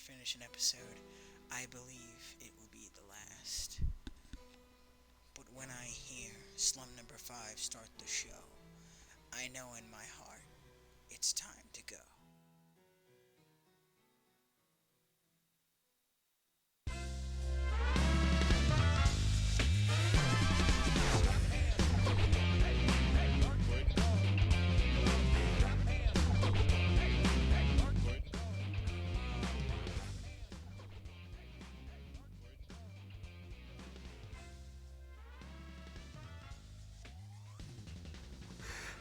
finish an episode, I believe it will be the last. But when I hear Slum Number 5 start the show, I know in my heart it's time to go.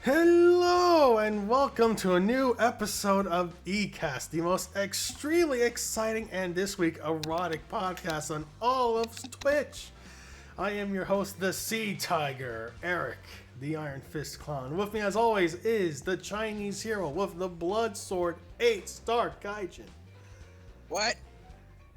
Hello and welcome to a new episode of EightStarKaijin, the most extremely exciting and this week erotic podcast on all of Twitch. I am your host, the Sea Tiger, Eric, the Iron Fist Clown. With me as always is the Chinese hero with the blood sword, EightStarKaijin. What?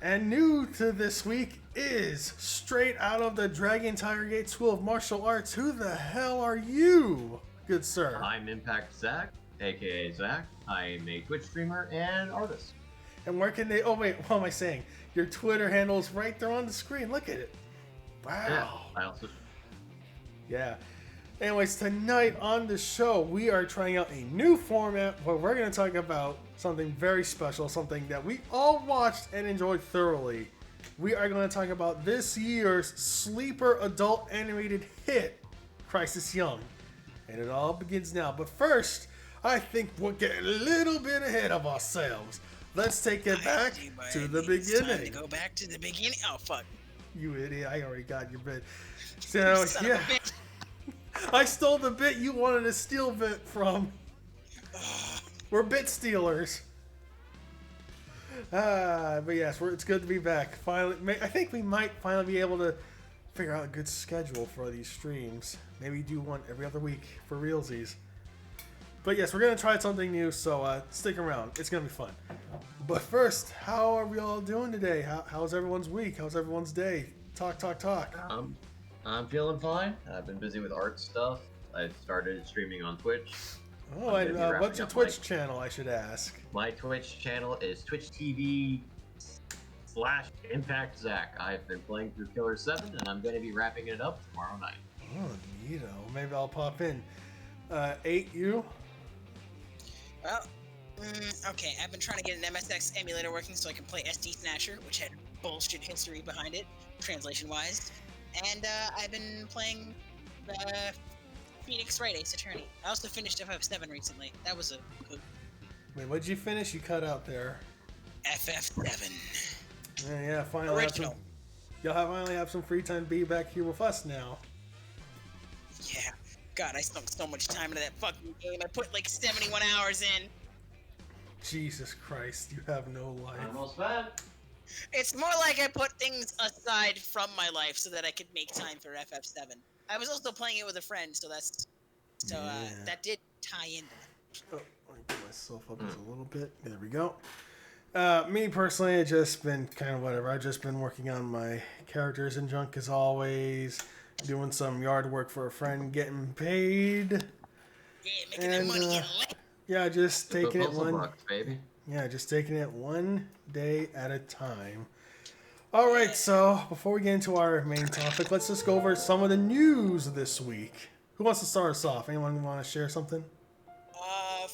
And new to this week is straight out of the Dragon Tiger Gate School of Martial Arts. Who the hell are you? Good sir. I'm Impact Zach, aka Zach. I am a Twitch streamer and artist. And where can they... Oh, wait. What am I saying? Your Twitter handle is right there on the screen. Look at it. Wow. Yeah, I also... Yeah. Anyways, tonight on the show, we are trying out a new format where we're going to talk about something very special, something that we all watched and enjoyed thoroughly. We are going to talk about this year's sleeper adult animated hit, Crisis Young. And it all begins now. But first, I think we're getting a little bit ahead of ourselves. Let's take it back to the beginning. It's time to go back to the beginning. Oh, fuck. You idiot. I already got your bit. So, Son yeah. of a bitch. I stole the bit you wanted to steal bit from. We're bit stealers. But yes, it's good to be back. Finally, I think we might finally be able to figure out a good schedule for these streams. Maybe do one every other week for realsies. But yes, we're going to try something new, so stick around. It's going to be fun. But first, how are we all doing today? How's everyone's week? How's everyone's day? Talk. I'm feeling fine. I've been busy with art stuff. I started streaming on Twitch. Oh, and what's your Twitch channel, I should ask? My Twitch channel is Twitch TV/Impact Zach. I've been playing through Killer 7, and I'm going to be wrapping it up tomorrow night. Oh, neato. Maybe I'll pop in. 8, you? Well, okay, I've been trying to get an MSX emulator working so I can play SD Snatcher, which had bullshit history behind it, translation-wise. And I've been playing Phoenix Wright Ace Attorney. I also finished FF7 recently. That was a good... Wait, what'd you finish? You cut out there. FF7. Yeah, finally. Original. You'll finally have some free time to be back here with us now. Yeah. God, I sunk so much time into that fucking game. I put like 71 hours in. Jesus Christ, you have no life. Almost bad. It's more like I put things aside from my life so that I could make time for FF7. I was also playing it with a friend, so that did tie into that. Oh, let me put myself up just a little bit. There we go. Me personally, I've just been kind of whatever. I've just been working on my characters in Junk as always, doing some yard work for a friend, getting paid. Yeah, making that money get lit. Yeah, just taking it baby. Yeah, just taking it one day at a time. All right, so before we get into our main topic, let's just go over some of the news this week. Who wants to start us off? Anyone want to share something? Oh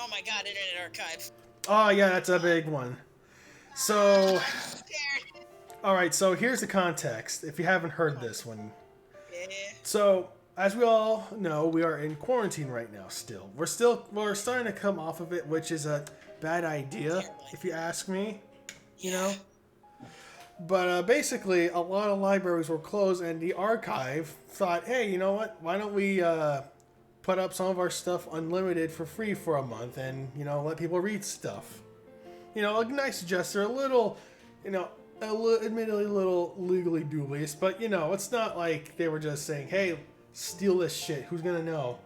my god, Internet Archive. Oh, yeah, that's a big one. So, I'm scared. all right, so here's the context, if you haven't heard this one. Yeah. So, as we all know, we are in quarantine right now still. We're starting to come off of it, which is a bad idea, if you ask me, you know? But basically, a lot of libraries were closed, and the archive thought, hey, you know what? Why don't we put up some of our stuff unlimited for free for a month and, you know, let people read stuff. You know, a nice gesture, a little, you know, admittedly a little legally dubious, but, you know, it's not like they were just saying, hey, steal this shit. Who's going to know?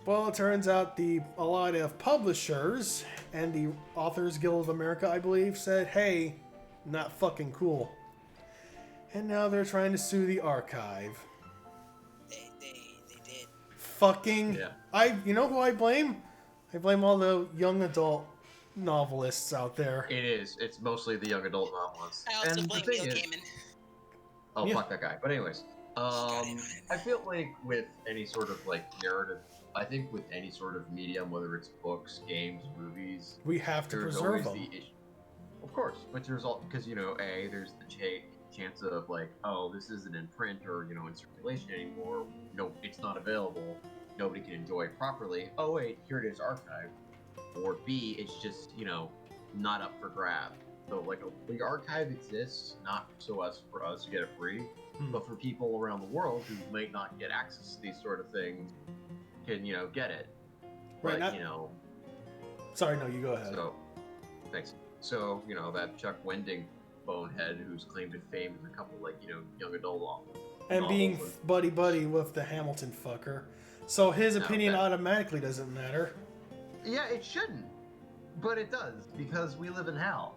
Well, it turns out a lot of publishers and the Authors Guild of America, I believe, said, hey, not fucking cool. And now they're trying to sue the archive. They did. Fucking... Yeah. You know who I blame? I blame all the young adult novelists out there. It is. It's mostly the young adult novelists. I also And the blame thing Neil is, Gaiman. oh Yeah. fuck that guy. But anyways, I feel like with any sort of like narrative, I think with any sort of medium, whether it's books, games, movies, We have to there's preserve always them. the issue. Of course, but there's all because there's the chance of like, oh, this isn't in print or in circulation anymore. It's not available. Nobody can enjoy it properly. Oh wait, here it is archived. Or B, it's just not up for grab. So like the archive exists not so as for us to get it free, but for people around the world who might not get access to these sort of things can get it. Right. But, Sorry, no, you go ahead. So thanks. So that Chuck Wending bonehead who's claimed to fame with a couple like young adult novels. And being buddy with the Hamilton fucker. So his opinion automatically doesn't matter. Yeah, it shouldn't. But it does, because we live in hell.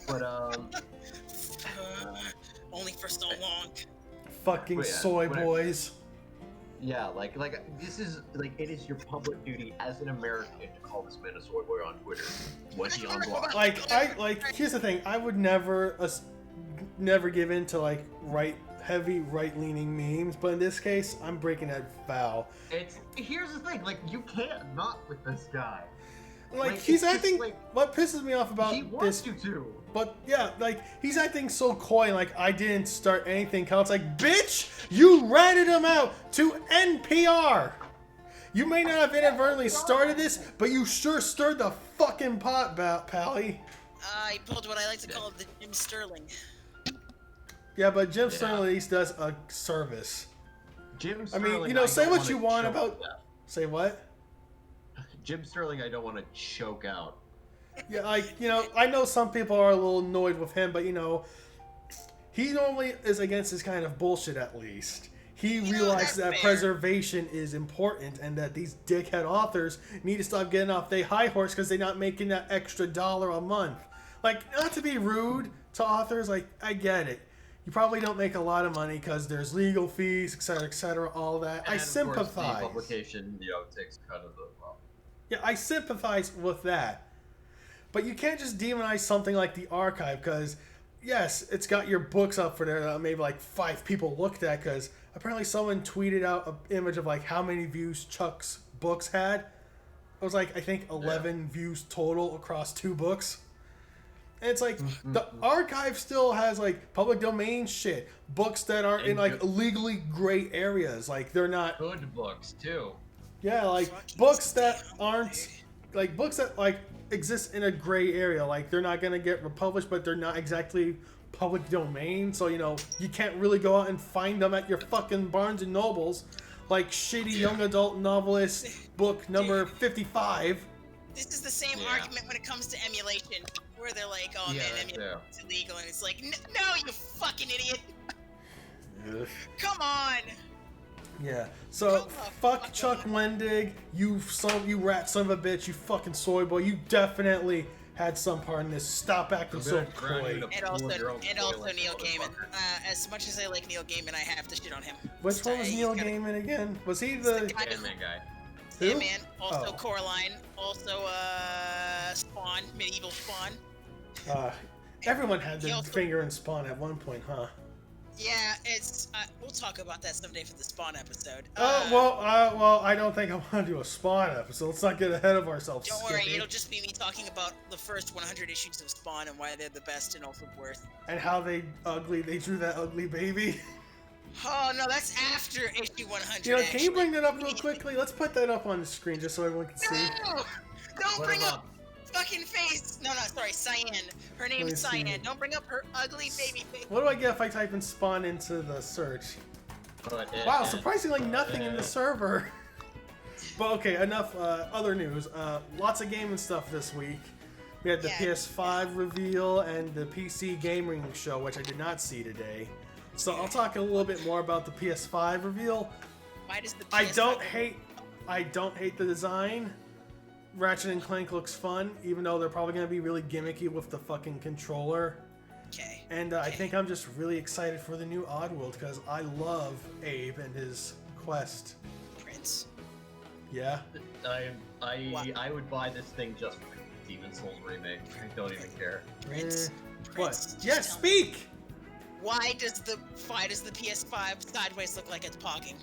But only for so long. Fucking soy boys. Yeah, like this is like it is your public duty as an American to call this man a soy boy on Twitter. Was he on block? Here's the thing. I would never give in to heavy right-leaning memes, but in this case, I'm breaking that vow. Here's the thing, you can't not with this guy. He's acting. What pisses me off about he wants you to. But yeah, he's acting so coy. I didn't start anything. It's like, bitch, you ratted him out to NPR. You may not have inadvertently started this, but you sure stirred the fucking pot, Pally. I pulled what I like to call the Jim Sterling. Yeah, but Jim Sterling at least does a service. Jim Sterling. Say what you want about. Say what? Jim Sterling, I don't want to choke out. Yeah, I know some people are a little annoyed with him, but he normally is against this kind of bullshit. At least he realizes that preservation is important, and that these dickhead authors need to stop getting off their high horse because they're not making that extra $1 a month. Not to be rude to authors, I get it. You probably don't make a lot of money because there's legal fees, etc., all that. And I sympathize. Of course, the publication, takes a cut of the Yeah, I sympathize with that. But you can't just demonize something like the archive because, yes, it's got your books up for there that maybe 5 people looked at because apparently someone tweeted out an image of how many views Chuck's books had. It was I think 11 views total across 2 books. And it's the archive still has public domain shit. Books that aren't in legally gray areas. They're not good books too. Yeah, books that aren't books that exist in a gray area. They're not gonna get republished, but they're not exactly public domain. So you can't really go out and find them at your fucking Barnes and Nobles. Shitty young adult novelist book number 55. This is the same argument when it comes to emulation, where they're like, "Oh man, emulation's illegal," and it's like, "No, you fucking idiot! Come on!" Yeah. So fuck Chuck Wendig, you rat son of a bitch, you fucking soy boy. You definitely had some part in this. Stop acting so coy. And also Neil Gaiman. As much as I like Neil Gaiman, I have to shit on him. Which one was Neil Gaiman again? Was he the Sandman guy? Sandman, also Coraline, also Spawn, medieval Spawn. Everyone had their finger in Spawn at one point, huh? Yeah, it's. We'll talk about that someday for the Spawn episode. Well, I don't think I want to do a Spawn episode. Let's not get ahead of ourselves. Don't worry, it'll just be me talking about the first 100 issues of Spawn and why they're the best and also worth. And how they drew that ugly baby. Oh no, that's after issue 100. Can you bring that up real quickly? Let's put that up on the screen just so everyone can see. No! Don't bring up fucking face. No, sorry, Cyan. Her name is Cyan. Don't bring up her ugly baby face. What do I get if I type in Spawn into the search? Wow, surprisingly nothing in the server. But okay, enough other news. Lots of gaming stuff this week. We had the PS5 reveal and the PC Gaming Show, which I did not see today. So I'll talk a little bit more about the PS5 reveal. Why does the PS5 I don't hate the design. Ratchet and Clank looks fun, even though they're probably going to be really gimmicky with the fucking controller. Okay. And I think I'm just really excited for the new Oddworld because I love Abe and his quest. Prince. Yeah. I would buy this thing just for Prince. Demon Souls remake. I don't even care. Prince. What? Just Yes, tell me, speak! Why does the PS5 sideways look like it's pogging?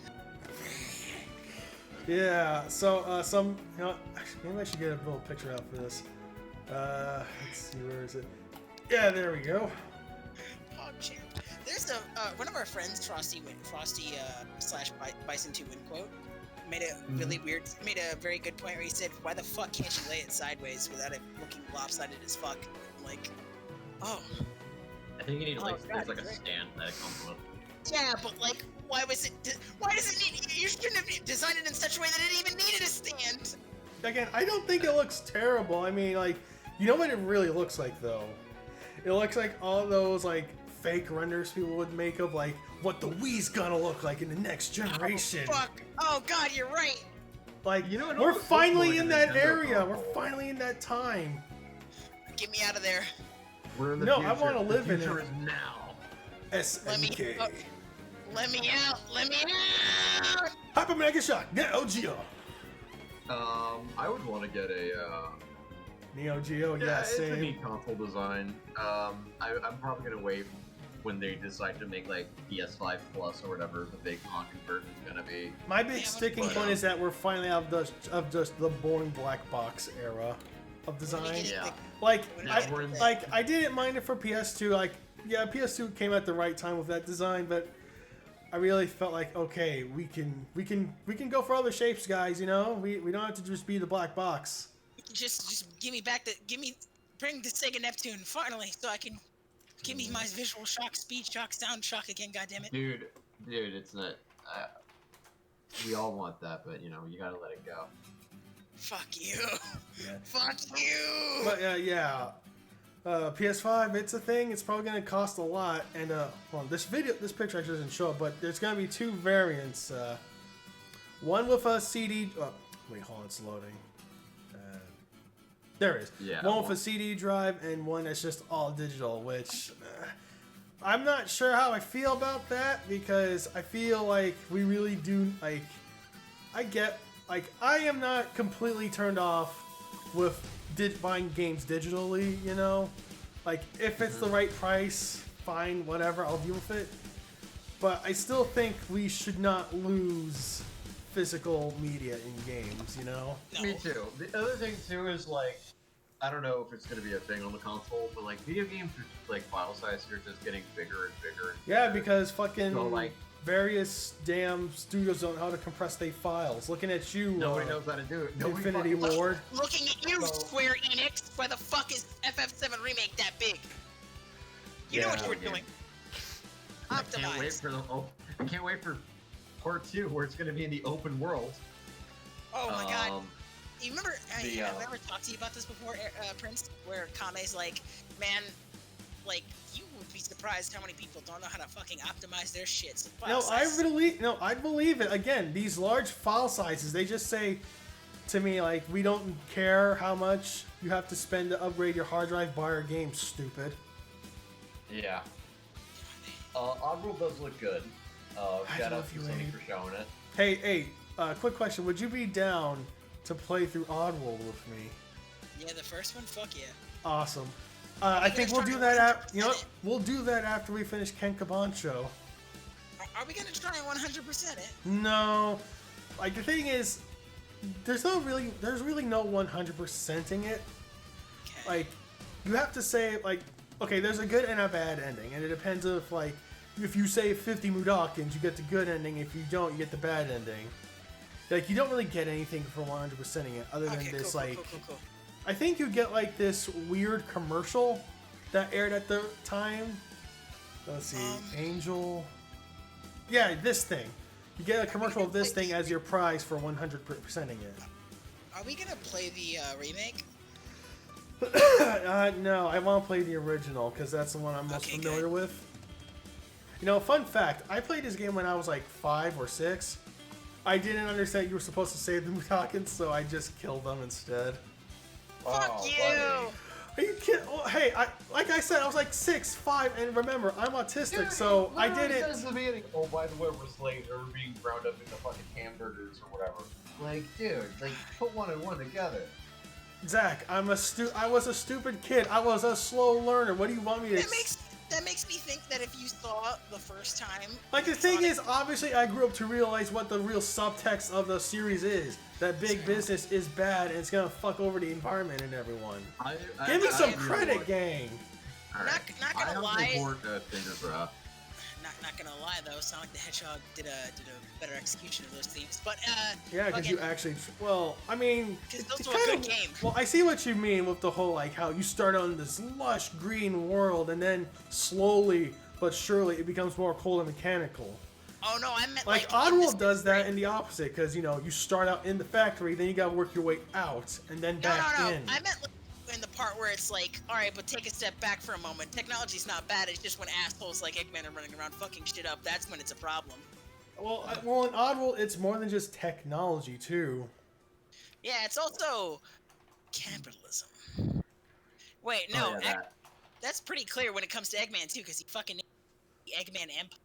Yeah, so, actually, maybe I should get a little picture out for this. Let's see, where is it? Yeah, there we go. Oh, champ. There's one of our friends, Frosty slash Bison 2 Win quote, made a really made a very good point where he said, why the fuck can't you lay it sideways without it looking lopsided as fuck? I'm like, oh. I think you need God, there's like a great. stand that it comes with. Yeah, but like, why does it need, you shouldn't have designed it in such a way that it even needed a stand. Again, I don't think it looks terrible. I mean, like, you know what it really looks like, though? It looks like all those, like, fake renders people would make of, like, what the Wii's gonna look like in the next generation. Oh, fuck. Oh, God, you're right. Like, You know, it we're almost looks finally like a in that Nintendo area. console. We're finally in that time. Get me out of there. We're in the No, future. I wanna live in The future it. is now. Let me, SNK. let me out. Let me out. Hyper Mega Shock, Neo Geo. I would want to get a. Neo Geo, yeah, It's a same. neat console design. I'm probably gonna wait when they decide to make like PS5 Plus or whatever the big honking version is gonna be. My big Yeah, sticking but, point is that we're finally out of just the boring black box era of design. Yeah. Like, Yeah, we're in- I didn't mind it for PS2. Like, yeah, PS2 came at the right time with that design, but I really felt like, okay, we can go for other shapes, guys. You know, we don't have to just be the black box. Just bring the Sega Neptune finally, so I can give me my visual shock, speed shock, sound shock again. Goddammit. Dude, it's not. We all want that, but you know, you gotta let it go. Fuck you. Yeah. Fuck you. But yeah, PS5, it's a thing. It's probably gonna cost a lot. And well, this picture actually doesn't show it, but there's gonna be two variants. One with a CD. Oh, wait, hold on, it's loading. There it is. Yeah. One with a CD drive and one that's just all digital, which I'm not sure how I feel about that because I feel like we really do like. I am not completely turned off with buying games digitally. You know, like if it's the right price, fine, whatever, I'll deal with it. But I still think we should not lose physical media in games. You know. No. Me too. The other thing too is like, I don't know if it's gonna be a thing on the console, but like video games are just, like file size are just getting bigger and bigger. And Yeah, bigger. because fucking So, like- various damn studios don't know how to compress their files. Looking at you, Nobody knows how to do it. Nobody Infinity fucking- Ward. Looking at you, So- Square Enix. Why the fuck is FF7 Remake that big? You know what you were Yeah. doing. I can't wait Optimize. for I can't wait for part 2 where it's gonna be in the open world. Oh my god. You remember, the, I've never talked to you about this before, Prince, where Kame's like, man, like, you would be surprised how many people don't know how to fucking optimize their shit. So No, I believe it. Again, these large file sizes, they just say to me like, we don't care how much you have to spend to upgrade your hard drive, buy our game, stupid. Yeah. Oddworld does look good. Shout out love to you, Sony Abe. for showing it. Hey, quick question: would you be down to play through Oddworld with me? Yeah, the first one, fuck yeah. Awesome. I think we'll do that. You know what? We'll do that after we finish Ken Kabancho. Are we gonna try 100% it? No, like the thing is, there's really no 100%ing it. Okay. Like, you have to say like, okay, there's a good and a bad ending, and it depends if like, if you save 50 Mudokins, you get the good ending. If you don't, you get the bad ending. Like, you don't really get anything for 100%ing it, other than Okay, this cool, like. cool. I think you get like this weird commercial that aired at the time. Let's see, Angel. Yeah, this thing. You get a commercial of this thing as your prize for 100%ing it. Are we gonna play the remake? No, I want to play the original because that's the one I'm most Okay, familiar good. with. You know, fun fact: I played this game when I was like 5 or 6. I didn't understand you were supposed to save the Mudokins, so I just killed them instead. Fuck Oh, you! buddy. Are you kidding? Oh, hey, like I said, I was like 6, 5, and remember, I'm autistic, Dude, so it I literally didn't. says at the beginning, oh, by the way, we're slaves, or we're being ground up into fucking hamburgers or whatever. Like, dude, like, put one and one together. Zach, I was a stupid kid. I was a slow learner. What do you want me to? That makes me think that if you saw the first time, Like, the thing is, obviously, I grew up to realize what the real subtext of the series is. That big business is bad, and it's gonna fuck over the environment and everyone. Give me some credit, gang. Not gonna lie. Not gonna lie though, Sonic the Hedgehog did a better execution of those themes. But yeah, because you actually, well, I mean, it's also a good game. Well, I see what you mean with the whole like how you start on this lush green world and then slowly but surely it becomes more cold and mechanical. Oh no, I meant like Oddworld does that in the opposite because you know you start out in the factory, then you gotta work your way out and then back in. I meant like, in the part where it's like, all right, but take a step back for a moment. Technology's not bad. It's just when assholes like Eggman are running around fucking shit up, that's when it's a problem. Well, in Oddworld, it's more than just technology too. Yeah, it's also capitalism. Wait, no, that's pretty clear when it comes to Eggman too, because he fucking the Eggman Empire.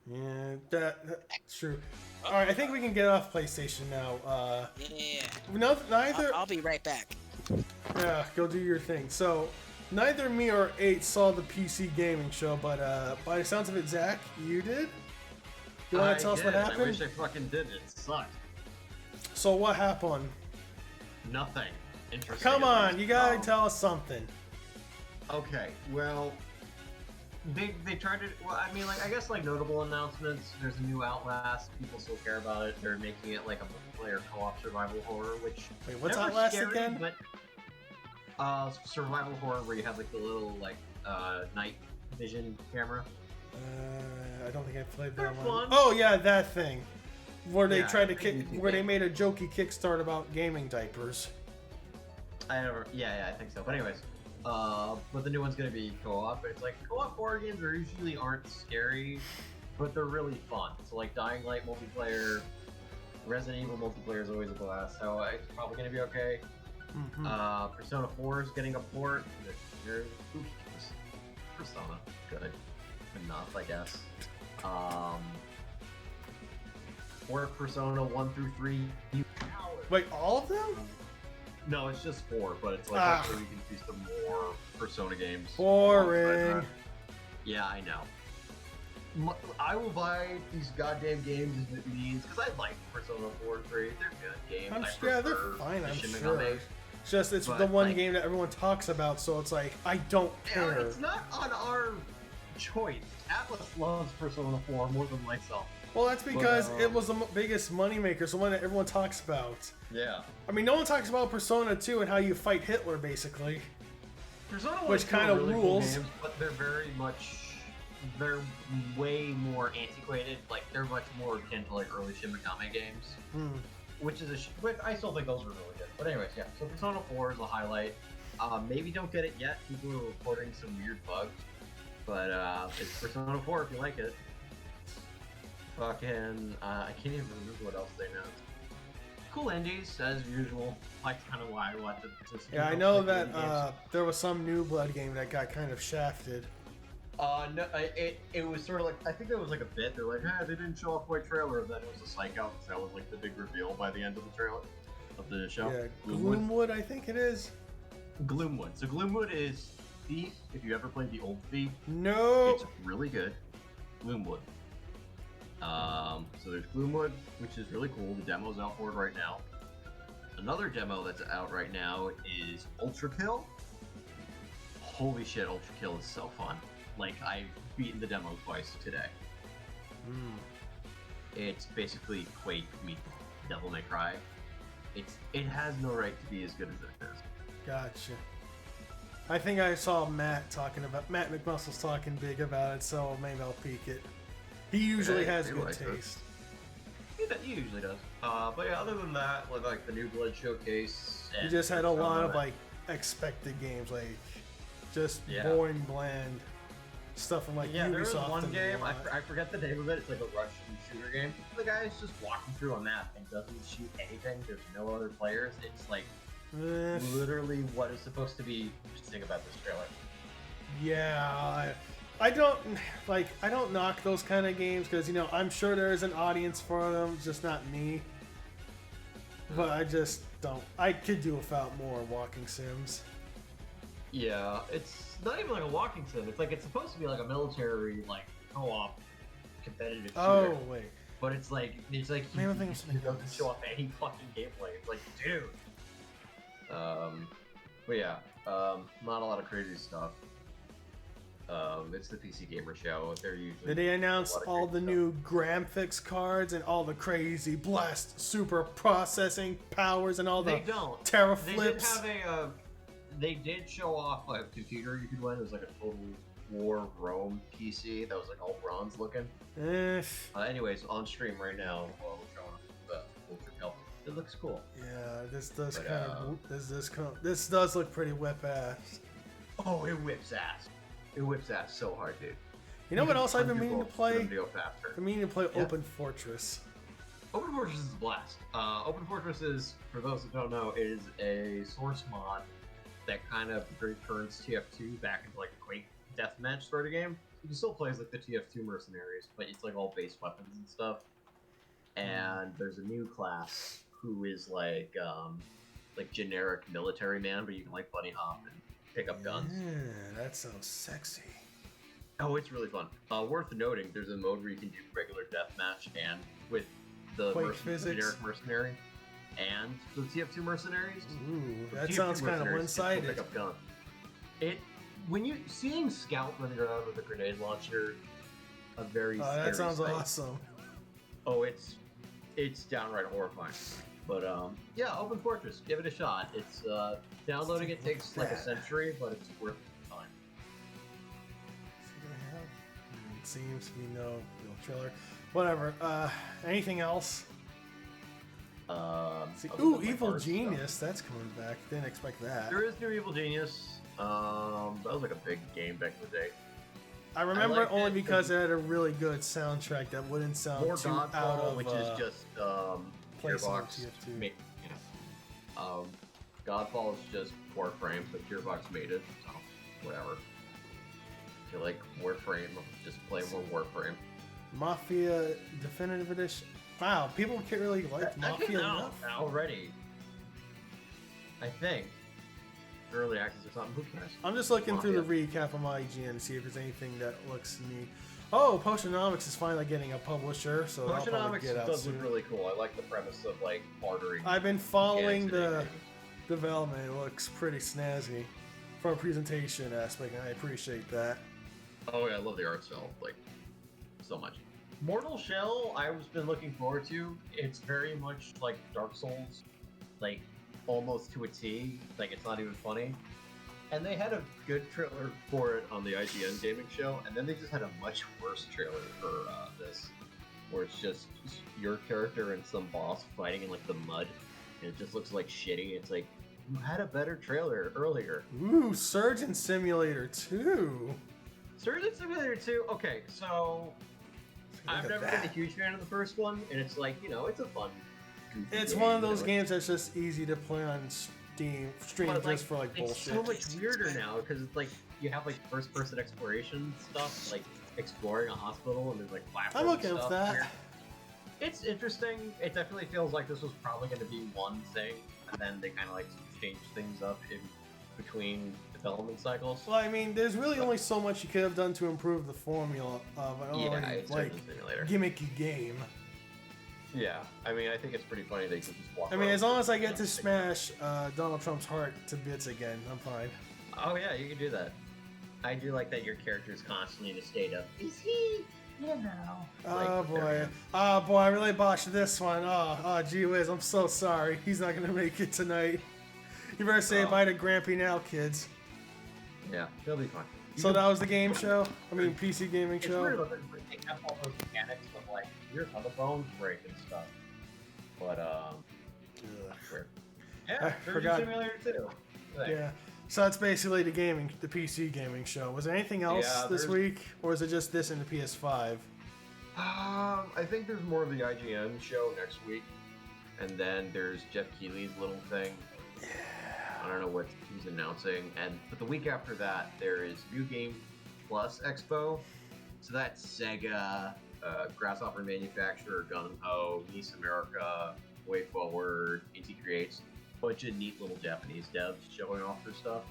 Yeah, that's true. Oh. All right, I think we can get off PlayStation now. Yeah. No, neither. I'll be right back. Yeah, go do your thing. So, neither me or 8 saw the PC gaming show, but by the sounds of it, Zach, you did? You want to tell us what happened? I wish I fucking did. It sucked. So what happened? Nothing interesting. Come on, you gotta tell us something. Okay, well, they tried to. Well, I mean, like I guess like notable announcements. There's a new Outlast. People still care about it. They're making it like a multiplayer co-op survival horror. Which wait, what's Outlast scary, again? But, survival horror where you have like the little like night vision camera. I don't think I played that one. Fun. Oh yeah, that thing. Where they tried to where they made a jokey Kickstart about gaming diapers. I think so. But anyways, but the new one's gonna be co-op. It's like co-op horror games usually aren't scary, but they're really fun. So like Dying Light multiplayer, Resident Evil multiplayer is always a blast. So it's probably gonna be okay. Mm-hmm. Persona 4 is getting a port. Persona, good enough, I guess. Or Persona 1 through 3. Wait, all of them? No, it's just 4, but it's like hopefully we can see some more Persona games. Boring. Yeah, I know. I will buy these goddamn games if it means, because I like Persona 4 and 3. They're good games. Yeah, they're fine, I'm sure. It's just, it's the one game that everyone talks about, so it's like, I don't care. It's not on our choice. Atlas loves Persona 4 more than myself. Well, that's because it was the biggest moneymaker, so one that everyone talks about. Yeah. I mean, no one talks about Persona 2 and how you fight Hitler, basically. Persona 1 which kind of really rules. Cool games, but they're way more antiquated. Like, they're much more akin to, like, early Shin Megami games. Which is but I still think those are really good. But anyways, yeah. So Persona 4 is a highlight. Maybe don't get it yet. People are reporting some weird bugs. But it's Persona 4 if you like it. Fucking, I can't even remember what else they announced. Cool indies, as usual. That's kind of why I watch it. Yeah, I know that there was some New Blood game that got kind of shafted. No, it was sort of like, I think there was like a bit, they're like, they didn't show off my trailer, and then it was a psych out, because that was like the big reveal by the end of the trailer, of the show. Yeah, Gloomwood, I think it is. Gloomwood. So Gloomwood is Thief, if you ever played the old Thief. No. It's really good. Gloomwood. So there's Gloomwood, which is really cool. The demo's out for it right now. Another demo that's out right now is Ultra Kill. Holy shit, Ultra Kill is so fun. Like, I've beaten the demo twice today. It's basically Quake meets Devil May Cry. It has no right to be as good as it is. Gotcha. I think I saw Matt McMuscles talking big about it, so maybe I'll peek it. He usually has good taste. He usually does. But yeah, other than that, like the New Blood showcase. You just had a lot of like expected games, like just boring, bland stuff from like Ubisoft. There was one game, I forget the name of it. It's like a Russian shooter game. The guy's just walking through a map and doesn't shoot anything. There's no other players. It's like literally what is supposed to be interesting about this trailer. Yeah, I don't knock those kind of games because I'm sure there is an audience for them, just not me. But I just don't. I could do without more walking sims. Yeah, it's not even like a walking sim. It's like it's supposed to be like a military like co-op competitive shooter. Oh wait. But it's like Maybe I'm thinking of something doesn't else. show off any fucking gameplay. It's like, dude. But yeah, not a lot of crazy stuff. It's the PC Gamer Show. They're usually. Did they announce a lot of all crazy the new graphics cards and all the crazy blast super processing powers and all the They don't. teraflips? They did have a. They did show off a computer you could win. It was like a Total War Rome PC that was like all bronze looking. Anyways, on stream right now, while we're showing the Ultra Kelp, it looks cool. Yeah, this does But, kind of this does look pretty whip ass. Oh, it whips ass. It whips ass so hard, dude. You know what can else I've been undo meaning to both play? video faster. I've been meaning to play Yeah. Open Fortress. Open Fortress is a blast. Open Fortress is, for those that don't know, is a source mod that kind of returns TF2 back into like a Quake deathmatch sort of game. You can still play as like the TF2 mercenaries, but it's like all base weapons and stuff. And there's a new class who is like generic military man, but you can like bunny hop and pick up guns. Yeah, that sounds sexy. Oh, it's really fun. Worth noting, there's a mode where you can do regular deathmatch and with the Quake physics. generic mercenary and the TF2 mercenaries. Ooh, The that TF2 sounds kind of mercenaries can still one-sided. pick up guns. When you seeing Scout running around with a grenade launcher, a very Oh, scary that sounds sight. awesome. Oh, it's downright horrifying. But yeah, Open Fortress, give it a shot. It's downloading it takes like a century, but it's worth the time. It seems to be no real trailer. Whatever. Anything else? See, Other ooh, than, like, Evil art stuff. Genius. That's coming back. Didn't expect that. There is new Evil Genius. That was like a big game back in the day. I remember it liked only it because it had a really good soundtrack that wouldn't sound More too out Godfall, of which is just place on Gearbox. TF2. Godfall is just Warframe, but Gearbox made it, so whatever. If you like Warframe, just play more Warframe. Mafia Definitive Edition. Wow, people can't really like That Mafia came out enough. already. I think. Early access or something. Who cares? I'm just looking through the Mafia. recap on my IGN to see if there's anything that looks neat. Oh, Potionomics is finally getting a publisher, so that'll probably Potionomics get out does look soon. really cool. I like the premise of like bartering. I've been following mechanics and the everything. development. It looks pretty snazzy from a presentation aspect, and I appreciate that. Oh yeah, I love the art style, like, so much. Mortal Shell, I've been looking forward to. It's very much like Dark Souls, like, almost to a T. Like, it's not even funny. And they had a good trailer for it on the IGN gaming show, and then they just had a much worse trailer for this, where it's just your character and some boss fighting in, like, the mud, and it just looks like shitty. It's like, you had a better trailer earlier. Ooh, Surgeon Simulator 2. Surgeon Simulator 2, okay, so I've at never that. been a huge fan of the first one, and it's like, you know, it's a fun, goofy It's game, one of you those know, games that's just easy to play on stream but, just for like it's bullshit. so much weirder now, because it's like, you have like first-person exploration stuff, like exploring a hospital, and there's like platforms I'm okay and with stuff. that. It's interesting. It definitely feels like this was probably going to be one thing, and then they kind of like changed things up in between development cycles. Well, I mean, there's really only so much you could have done to improve the formula of an Yeah, already it's like Surgeon Simulator. gimmicky game. Yeah, I mean, I think it's pretty funny that you can just walk I mean, around as long with as I get to a smash Donald Trump's heart to bits again, I'm fine. Oh yeah, you can do that. I do like that your character is constantly in a state of, is he, you know? Oh boy, I really botched this one. Oh, gee whiz, I'm so sorry. He's not gonna make it tonight. You better say Oh. bye to Grampy now, kids. Yeah, he'll be fine. So that was the game show. I mean, PC gaming It's show. weird looking, but they have all those mechanics of like, here's how the bones break and stuff. But Ugh. weird. I Yeah, Surgeon forgot. Simulator 2. Yeah. So that's basically the PC gaming show. Was there anything else Yeah, this there's- week, or is it just this and the PS5? I think there's more of the IGN show next week, and then there's Jeff Keighley's little thing. I don't know what he's announcing, but the week after that there is New Game Plus Expo. So that's Sega, Grasshopper Manufacturer, Gung Ho, Nice America, Way Forward, Inti Creates, bunch of neat little Japanese devs showing off their stuff.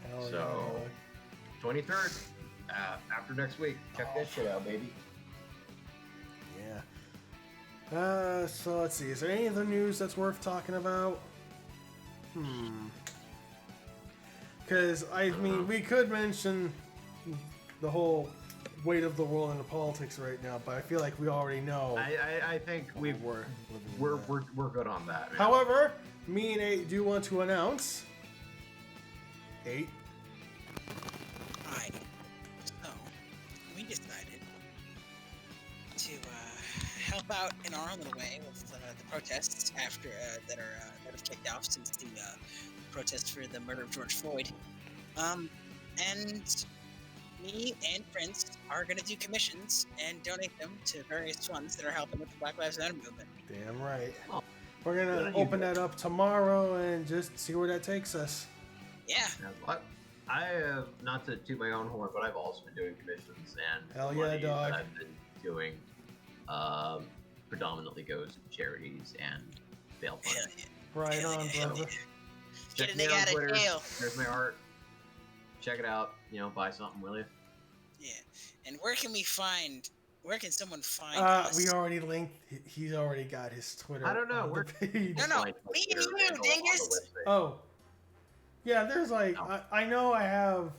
Hell So, yeah. 23rd, after next week. Check that shit out, baby. Yeah. So let's see. Is there any other news that's worth talking about? Because, I mean, we could mention the whole weight of the world into politics right now, but I feel like we already know. I think we're good on that. Man. However, me and 8 do want to announce 8. Hi. So, we decided to help out in our own little way with the protests after that have kicked off since the protests for the murder of George Floyd. And me and Prince are going to do commissions and donate them to various funds that are helping with the Black Lives Matter movement. Damn right. We're going to open that up tomorrow and just see where that takes us. Yeah. I have, not to toot my own horn, but I've also been doing commissions, and hell the yeah, money dog. that I've been doing predominantly goes to charities and bail funds. Yeah. Right on, brother. Get a Check me nigga out out on of Twitter. jail. There's my art. Check it out. Buy something, will you? Yeah. And where can someone find us? We already linked. He's already got his Twitter. I don't know. on the We're page. No, Like, me Twitter and you, handle on the dingus. website. Oh. Yeah, there's like, No. I know I have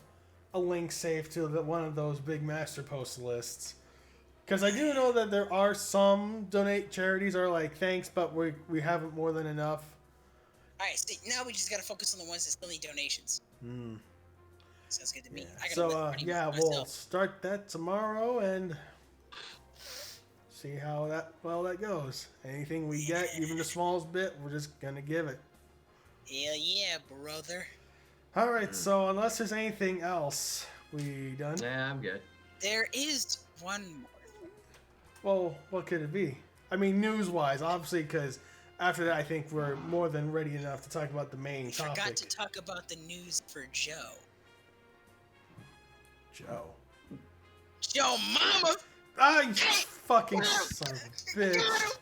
a link saved to one of those big master post lists. Because I do know that there are some donate charities are like, thanks, but we haven't more than enough. Alright, so now we just gotta focus on the ones that still need donations. Sounds good to me. Yeah. I gotta So, look pretty yeah, much we'll myself. start that tomorrow and see how that goes. Anything we get, even the smallest bit, we're just going to give it. Hell yeah, brother. All right, so unless there's anything else, we done? Yeah, I'm good. There is one more. Well, what could it be? I mean, news-wise, obviously, because after that, I think we're more than ready enough to talk about the main We topic. forgot to talk about the news for Joe. Joe. Joe Mama! Ah, you fucking son of a bitch.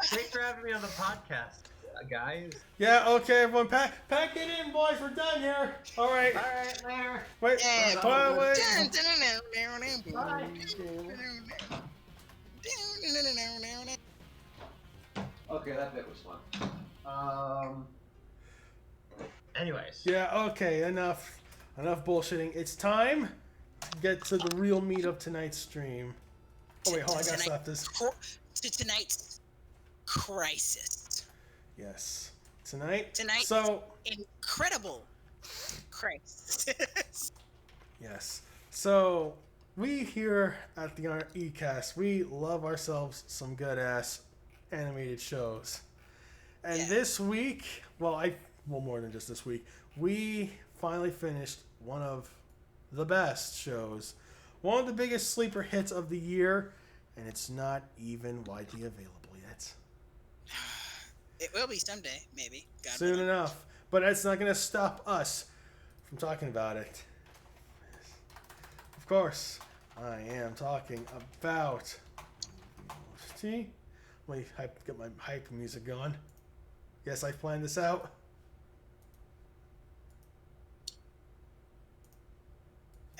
Thanks for having me on the podcast, guys. Yeah, okay, everyone, pack it in, boys. We're done here. All right. All right, later. Wait, Yeah, wait. Okay, that bit was fun. Anyways. Yeah, okay, enough bullshitting. It's time to get to the real meat of tonight's stream. Oh wait, hold on, I gotta stop this. To tonight's crisis. Yes. Tonight's So incredible crisis. Yes. So we here at the ECast, we love ourselves some good ass animated shows. And this week, well more than just this week, we finally finished one of the best shows. One of the biggest sleeper hits of the year, and it's not even widely available yet. It will be someday, maybe. God Soon willing. enough. But that's not going to stop us from talking about it. Of course, I am talking about... See? Let me get my hype music going. Yes, I planned this out.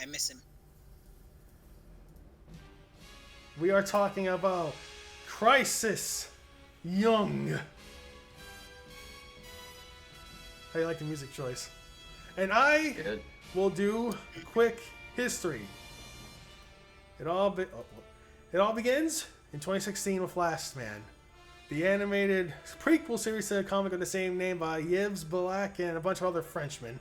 I miss him. We are talking about Crisis Jung. How do you like the music choice? And I will do a quick history. It all begins in 2016 with Last Man, the animated prequel series to the comic of the same name by Yves Balak and a bunch of other Frenchmen.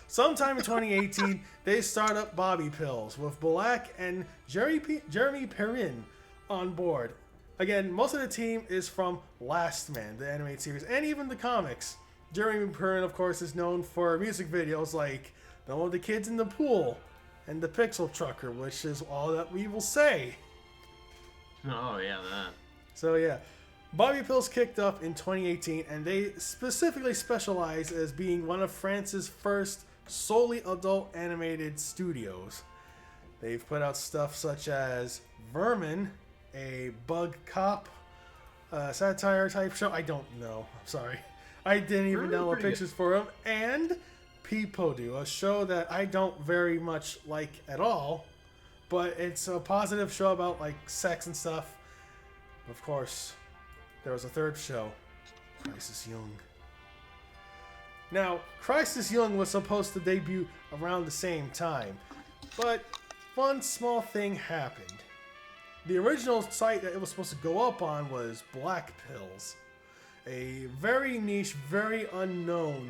Sometime in 2018, they start up Bobby Pills with Balak and Jeremy Perrin on board. Again, most of the team is from Last Man, the animated series, and even the comics. Jeremy Perrin, of course, is known for music videos like The One with the Kids in the Pool and The Pixel Trucker, which is all that we will say. Oh, yeah, that. So, yeah. Bobby Pills kicked up in 2018, and they specifically specialize as being one of France's first solely adult animated studios. They've put out stuff such as Vermin, a bug cop satire type show. I don't know. I'm sorry. I didn't even download pictures for him. And Peepodu, a show that I don't very much like at all, but it's a positive show about like sex and stuff. Of course, there was a third show, Crisis Jung. Now, Crisis Jung was supposed to debut around the same time, but one small thing happened. The original site that it was supposed to go up on was Black Pills, a very niche, very unknown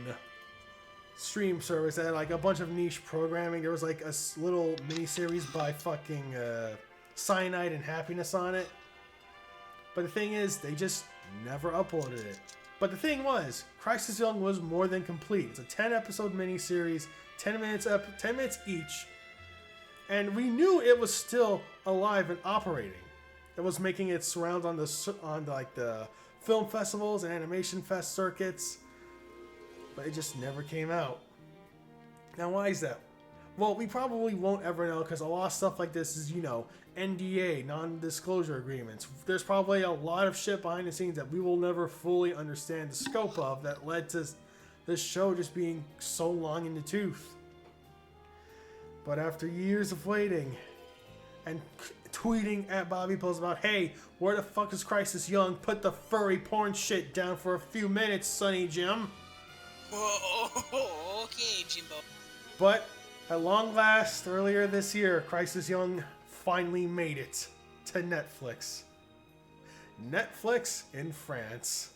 stream service that had like a bunch of niche programming. There was like a little mini-series by fucking Cyanide and Happiness on it. But the thing is, they just never uploaded it. But the thing was, Crisis Jung was more than complete. It's a 10-episode mini-series, 10 minutes each. And we knew it was still alive and operating. It was making its rounds on the film festivals and animation fest circuits, but it just never came out. Now, why is that? Well, we probably won't ever know because a lot of stuff like this is, NDA, non-disclosure agreements. There's probably a lot of shit behind the scenes that we will never fully understand the scope of that led to this show just being so long in the tooth. But after years of waiting and tweeting at Bobby Pills about, hey, where the fuck is Crisis Jung? Put the furry porn shit down for a few minutes, Sonny Jim. Whoa, okay, Jimbo. But at long last, earlier this year, Crisis Jung finally made it to Netflix. Netflix in France.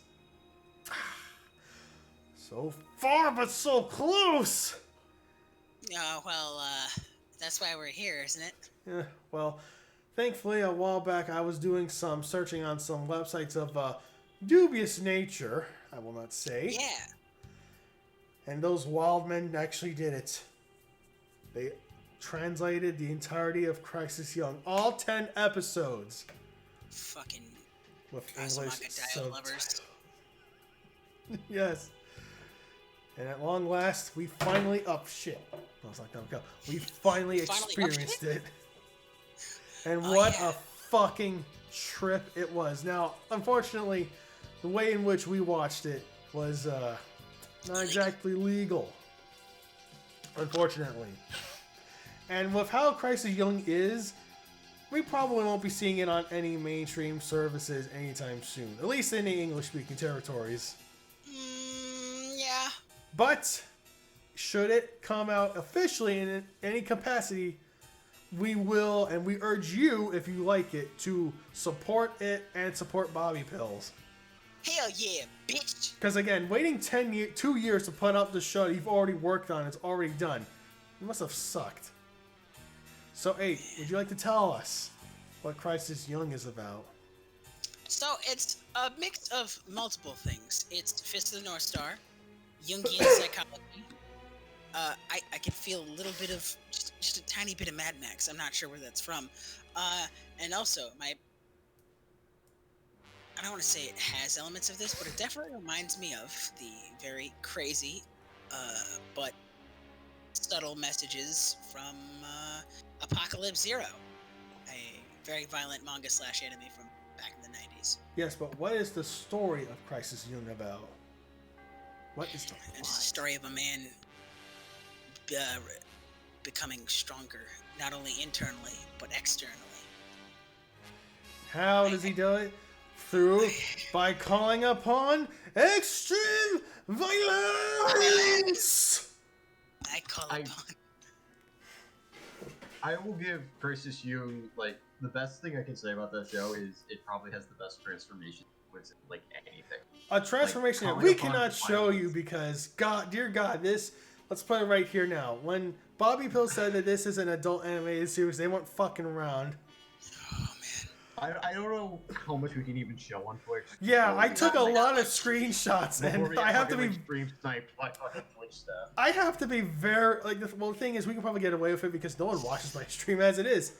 So far, but so close! That's why we're here, isn't it? Yeah, well, thankfully, a while back, I was doing some searching on some websites of dubious nature, I will not say. Yeah. And those wild men actually did it. They translated the entirety of Crisis Jung, all 10 episodes. Fucking with English subtitles. Lovers. Yes. And at long last, we finally I was like, no, go. We finally experienced it. And what a fucking trip it was. Now, unfortunately, the way in which we watched it was not exactly legal. Unfortunately. And with how Crisis Jung is, we probably won't be seeing it on any mainstream services anytime soon. At least in the English-speaking territories. Yeah. But should it come out officially in any capacity, we will, and we urge you, if you like it, to support it and support Bobby Pills. Hell yeah, bitch! Because again, waiting 2 years to put up the show you've already worked on, it's already done. It must have sucked. So, would you like to tell us what Crisis Jung is about? So, it's a mix of multiple things. It's Fist of the North Star, Jungian psychology. I can feel a little bit of, just a tiny bit of Mad Max. I'm not sure where that's from. And also, I don't want to say it has elements of this, but it definitely reminds me of the very crazy, but subtle messages from Apocalypse Zero, a very violent manga/anime from back in the 90s. Yes, but what is the story of Crisis Jung about? What is the plot? It's a story of a man becoming stronger, not only internally, but externally. How does he do it? By calling upon extreme violence! I will give Crisis Jung, the best thing I can say about that show is it probably has the best transformation with, anything. A transformation that we cannot show you because, dear God, let's put it right here now. When Bobby Pill said that this is an adult animated series, they weren't fucking around. Oh, man. I don't know how much we can even show on Twitch. Yeah, I took a lot of screenshots, and I have to be stream sniped by fucking Twitch stuff. I have to be very the thing is we can probably get away with it because no one watches my stream as it is.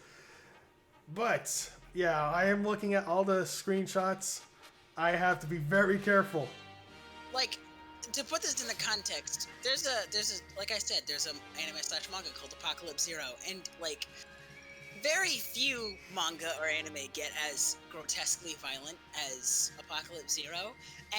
But yeah, I am looking at all the screenshots. I have to be very careful. To put this into context, there's a like I said, there's an anime/manga called Apocalypse Zero, and very few manga or anime get as grotesquely violent as Apocalypse Zero,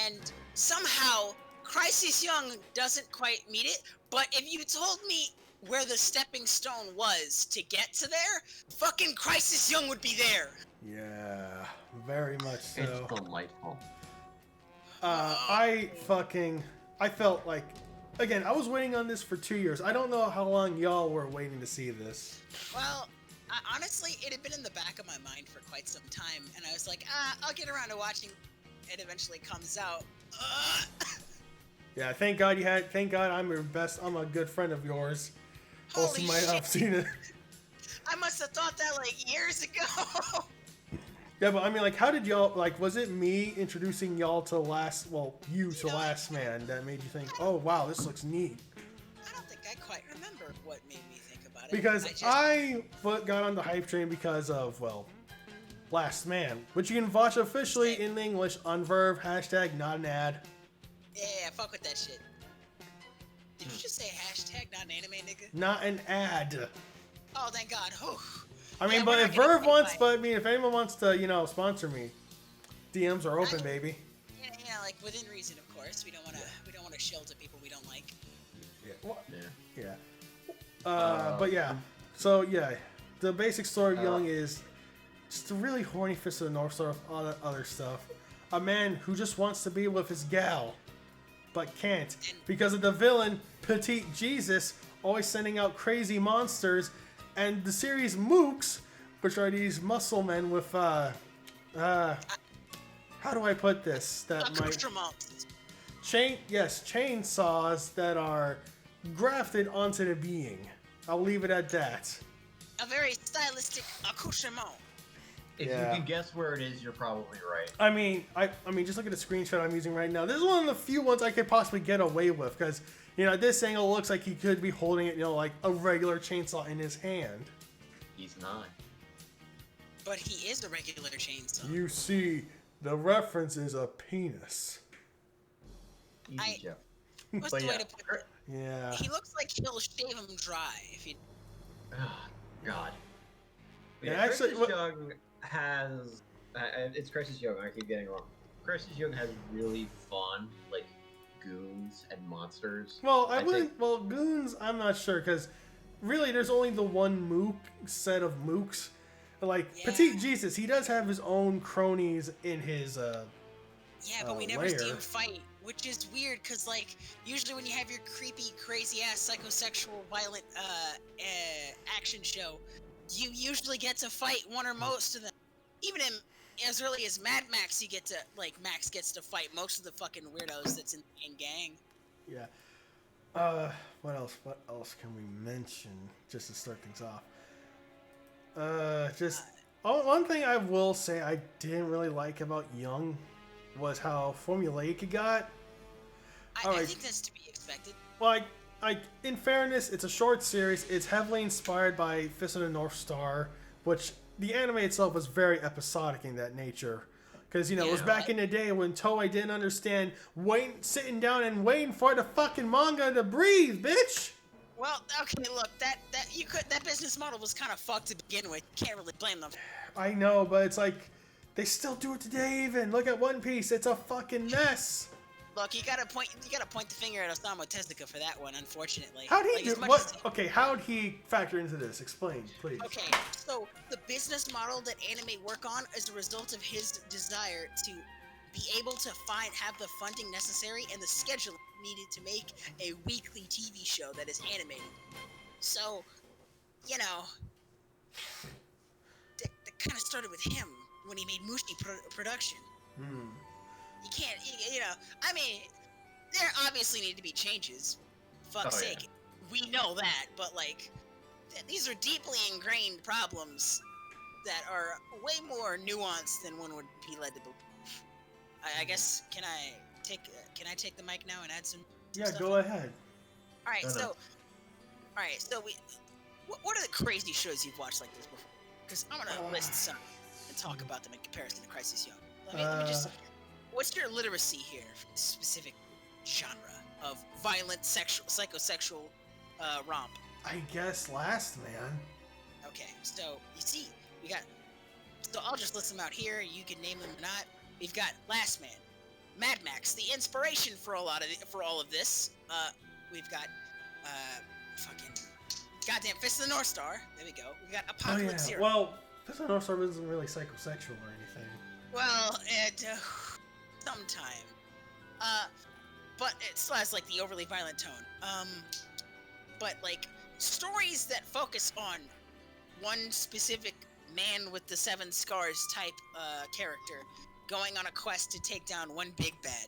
and somehow Crisis Young doesn't quite meet it. But if you told me where the stepping stone was to get to there, fucking Crisis Young would be there. Yeah, very much so. It's delightful. I felt like, again, I was waiting on this for 2 years. I don't know how long y'all were waiting to see this. Well, honestly, it had been in the back of my mind for quite some time, and I was like, I'll get around to watching. It eventually comes out. Yeah, thank God I'm a good friend of yours. Holy Also might shit. have seen it. I must have thought that like years ago. Yeah, but I mean, like, how did y'all, like, was it me introducing y'all to Last Man that made you think, oh, wow, this looks neat? I don't think I quite remember what made me think about it. Because I got on the hype train because of, Last Man, which you can watch officially in English on Verve, # not an ad. Yeah, fuck with that shit. Did you just say # not an anime, nigga? Not an ad. Oh, thank God. Whew. I mean, Yeah, but we're if not gonna Verve wants, qualify. if anyone wants to, sponsor me, DMs are open, baby. Yeah, like within reason, of course. We don't want to shill to people we don't like. Yeah. Well, Yeah. yeah. But yeah. So yeah, the basic story of Jung is just a really horny fist of the North Star with all that other stuff. A man who just wants to be with his gal, but can't because of the villain Petite Jesus always sending out crazy monsters, and the series Mooks, which are these muscle men with how do I put this? Accoutrements. Chainsaws that are grafted onto the being. I'll leave it at that. A very stylistic accoutrement. If Yeah. you can guess where it is, you're probably right. I mean, just look at the screenshot I'm using right now. This is one of the few ones I could possibly get away with because, this angle looks like he could be holding it, like a regular chainsaw in his hand. He's not. But he is a regular chainsaw. You see, the reference is a penis. Easy, Jeff. What's But the yeah. way to put it? Yeah. He looks like he'll shave him dry if he. Oh, God. Yeah, Yeah, actually, Crisis Young has... it's Crisis Young, I keep getting it wrong. Crisis Young has really fun, goons and monsters. Well, goons, I'm not sure, because really there's only the one mook set of mooks. Petite Jesus, he does have his own cronies in his, Yeah, but we never see lair. him fight, which is weird, because, usually when you have your creepy, crazy-ass, psychosexual, violent, action show, you usually get to fight one or most of them. Even as early as Mad Max, you get to, Max gets to fight most of the fucking weirdos that's in the main gang. Yeah. What else can we mention, just to start things off? One thing I will say I didn't really like about Jung was how formulaic it got. I think that's to be expected. In fairness, it's a short series. It's heavily inspired by Fist of the North Star, which the anime itself was very episodic in that nature. Because, it was back in the day when Toei didn't understand sitting down and waiting for the fucking manga to breathe, bitch! Well, okay, look, that business model was kind of fucked to begin with. Can't really blame them. I know, but it's they still do it today even. Look at One Piece. It's a fucking mess. Look, you gotta point the finger at Osamu Tezuka for that one, unfortunately. How'd he do? as much What? as- Okay, how'd he factor into this? Explain, please. Okay, so the business model that anime work on is a result of his desire to be able to have the funding necessary and the schedule needed to make a weekly TV show that is animated. So, that kind of started with him when he made Mushi Production. You can't, I mean, there obviously need to be changes. Fuck's Oh, yeah. sake. We know that, but, these are deeply ingrained problems that are way more nuanced than one would be led to believe. I guess, can I take the mic now and add some Yeah, stuff? go ahead. Alright, No. so what are the crazy shows you've watched like this before? Because I'm gonna list some and talk about them in comparison to Crisis Young. Let me just. What's your literacy here for this specific genre of violent, psychosexual romp? I guess Last Man. Okay, so you see, we got. So I'll just list them out here. You can name them or not. We've got Last Man, Mad Max, the inspiration for all of this. We've got fucking goddamn Fist of the North Star. There we go. We got Apocalypse Zero. Well, Fist of the North Star isn't really psychosexual or anything. Well, sometime. But it still has like the overly violent tone. But like stories that focus on one specific man with the 7 scars type character going on a quest to take down one big bad.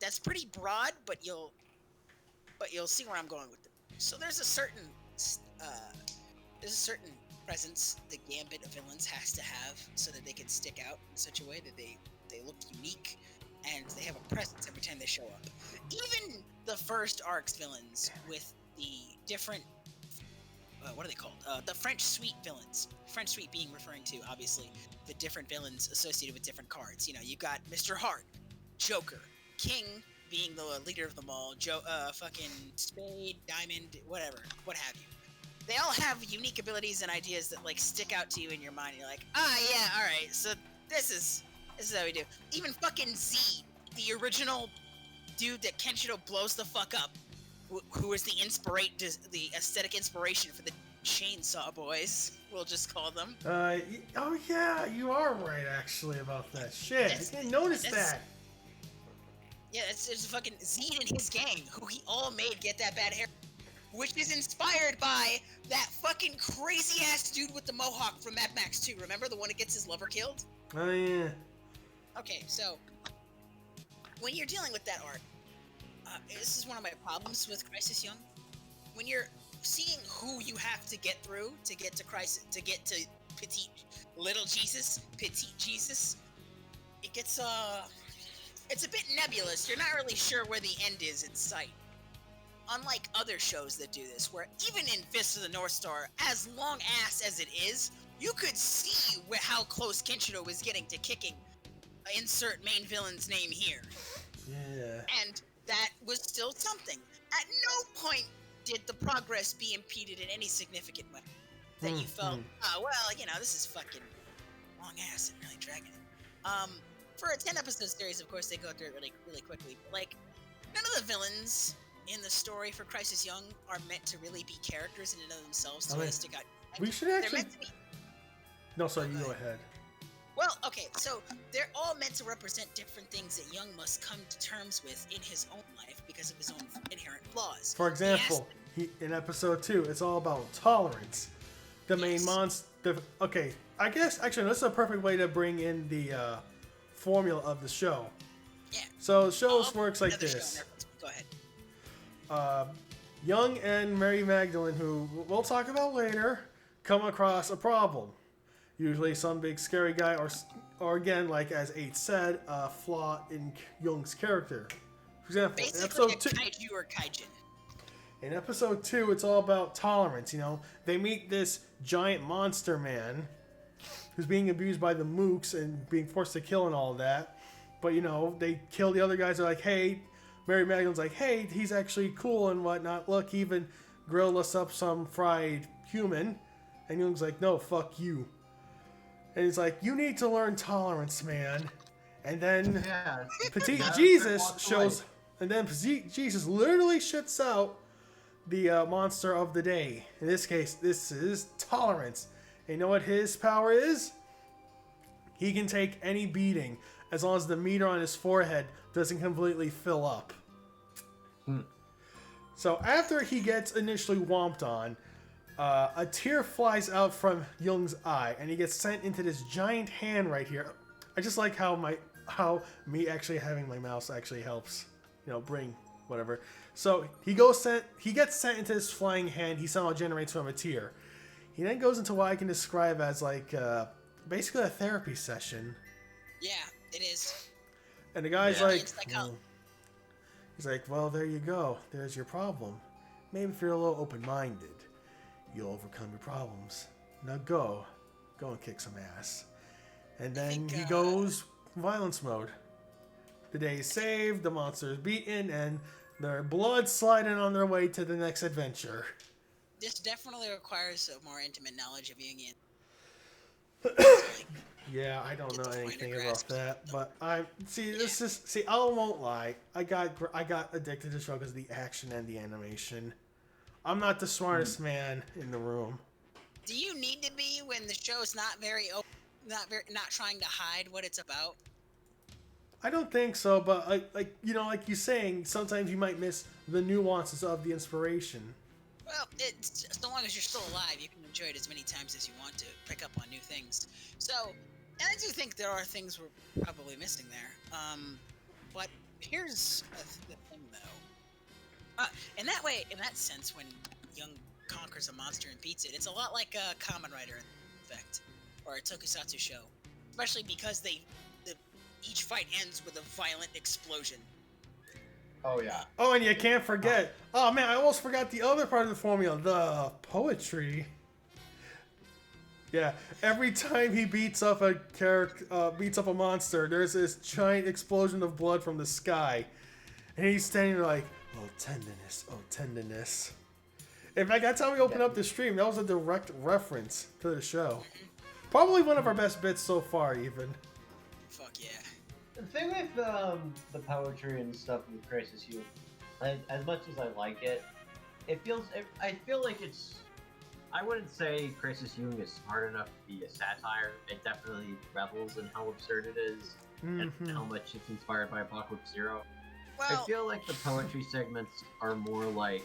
That's pretty broad, but you'll see where I'm going with it. So there's a certain presence the gambit of villains has to have so that they can stick out in such a way that they look unique and they have a presence every time they show up. Even the first arc's villains with the different what are they called? The French Suite villains. French Suite being referring to, obviously, the different villains associated with different cards. You know, you got Mr. Heart, Joker, King being the leader of them all, fucking Spade, Diamond, whatever, what have you. They all have unique abilities and ideas that, like, stick out to you in your mind. You're like, yeah, alright, so this is how we do. Even fucking Z, the original dude that Kenshiro blows the fuck up, who is the aesthetic inspiration for the Chainsaw Boys, we'll just call them. Oh yeah, you are right actually about that. Shit, I didn't notice that. Yeah, it's fucking Zed and his gang, who he all made get that bad hair, which is inspired by that fucking crazy ass dude with the mohawk from Mad Max 2. Remember the one that gets his lover killed? Oh yeah. Okay, so when you're dealing with that art, this is one of my problems with Crisis Young. When you're seeing who you have to get through to get to Little Jesus, Petite Jesus, it gets it's a bit nebulous. You're not really sure where the end is in sight. Unlike other shows that do this, where even in Fist of the North Star, as long ass as it is, you could see how close Kenshiro was getting to kicking. Insert main villain's name here. Yeah. And that was still something. At no point did the progress be impeded in any significant way. That you felt, this is fucking long ass and really dragging it. For a 10-episode series, of course, they go through it really, really quickly. But, like, none of the villains in the story for Crisis Young are meant to really be characters in and of themselves to really stick out. We should actually... They're meant to be... No, sorry, you go ahead. Well, okay, so they're all meant to represent different things that Jung must come to terms with in his own life because of his own inherent flaws. For example, in episode 2, it's all about tolerance. The main monster... Okay, I guess, actually, this is a perfect way to bring in the formula of the show. Yeah. So the show works like this. Go ahead. Jung and Mary Magdalene, who we'll talk about later, come across a problem. Usually some big scary guy, or again, like as 8 said, a flaw in Jung's character. For example, basically in episode 2, kaiju or kaijin. In episode 2, it's all about tolerance. You know, they meet this giant monster man who's being abused by the mooks and being forced to kill and all of that. But you know, they kill the other guys. They're like, hey, Mary Magdalene's like, hey, he's actually cool and whatnot. Look, he even grilled us up some fried human. And Jung's like, no, fuck you. And he's like, you need to learn tolerance, man. And then Petite Jesus shows... And then Petite Jesus literally shits out the monster of the day. In this case, this is tolerance. And you know what his power is? He can take any beating as long as the meter on his forehead doesn't completely fill up. So after he gets initially whomped on, a tear flies out from Jung's eye, and he gets sent into this giant hand right here. I just like how me actually having my mouse actually helps, bring whatever. So he gets sent into this flying hand. He somehow generates from a tear. He then goes into what I can describe as like basically a therapy session. Yeah, it is. And the guy's he's like, well, there you go. There's your problem. Maybe if you're a little open-minded, you'll overcome your problems. Now go and kick some ass. And then he goes violence mode. The day is saved, the monster is beaten, and their blood sliding on their way to the next adventure. this definitely requires a more intimate knowledge of Jungian. Yeah, I don't Get know the finer anything about grasp. that, but I see. This is see. I won't lie. I got addicted to the show because of the action and the animation. I'm not the smartest man in the room. Do you need to be when the show's not very open, not trying to hide what it's about? I don't think so, but like like you're saying, sometimes you might miss the nuances of the inspiration. Well, it's so long as you're still alive, you can enjoy it as many times as you want to, pick up on new things. So, and I do think there are things we're probably missing there. But here's the thing, though. In that way, in that sense, when Jung conquers a monster and beats it, it's a lot like a Kamen Rider effect, or a Tokusatsu show, especially because each fight ends with a violent explosion. Oh yeah. Oh, and you can't forget. Oh man, I almost forgot the other part of the formula, the poetry. Yeah, every time he beats up a beats up a monster, there's this giant explosion of blood from the sky, and he's standing there like, "Oh tenderness, oh tenderness." In fact, that's how we opened up the stream. That was a direct reference to the show. Probably one of our best bits so far, even. Fuck yeah. The thing with the poetry and stuff with Crisis U, as much as I like it, I feel like it's. I wouldn't say Crisis Jung is smart enough to be a satire. It definitely revels in how absurd it is and how much it's inspired by Apocalypse Zero. Well, I feel like the poetry segments are more like,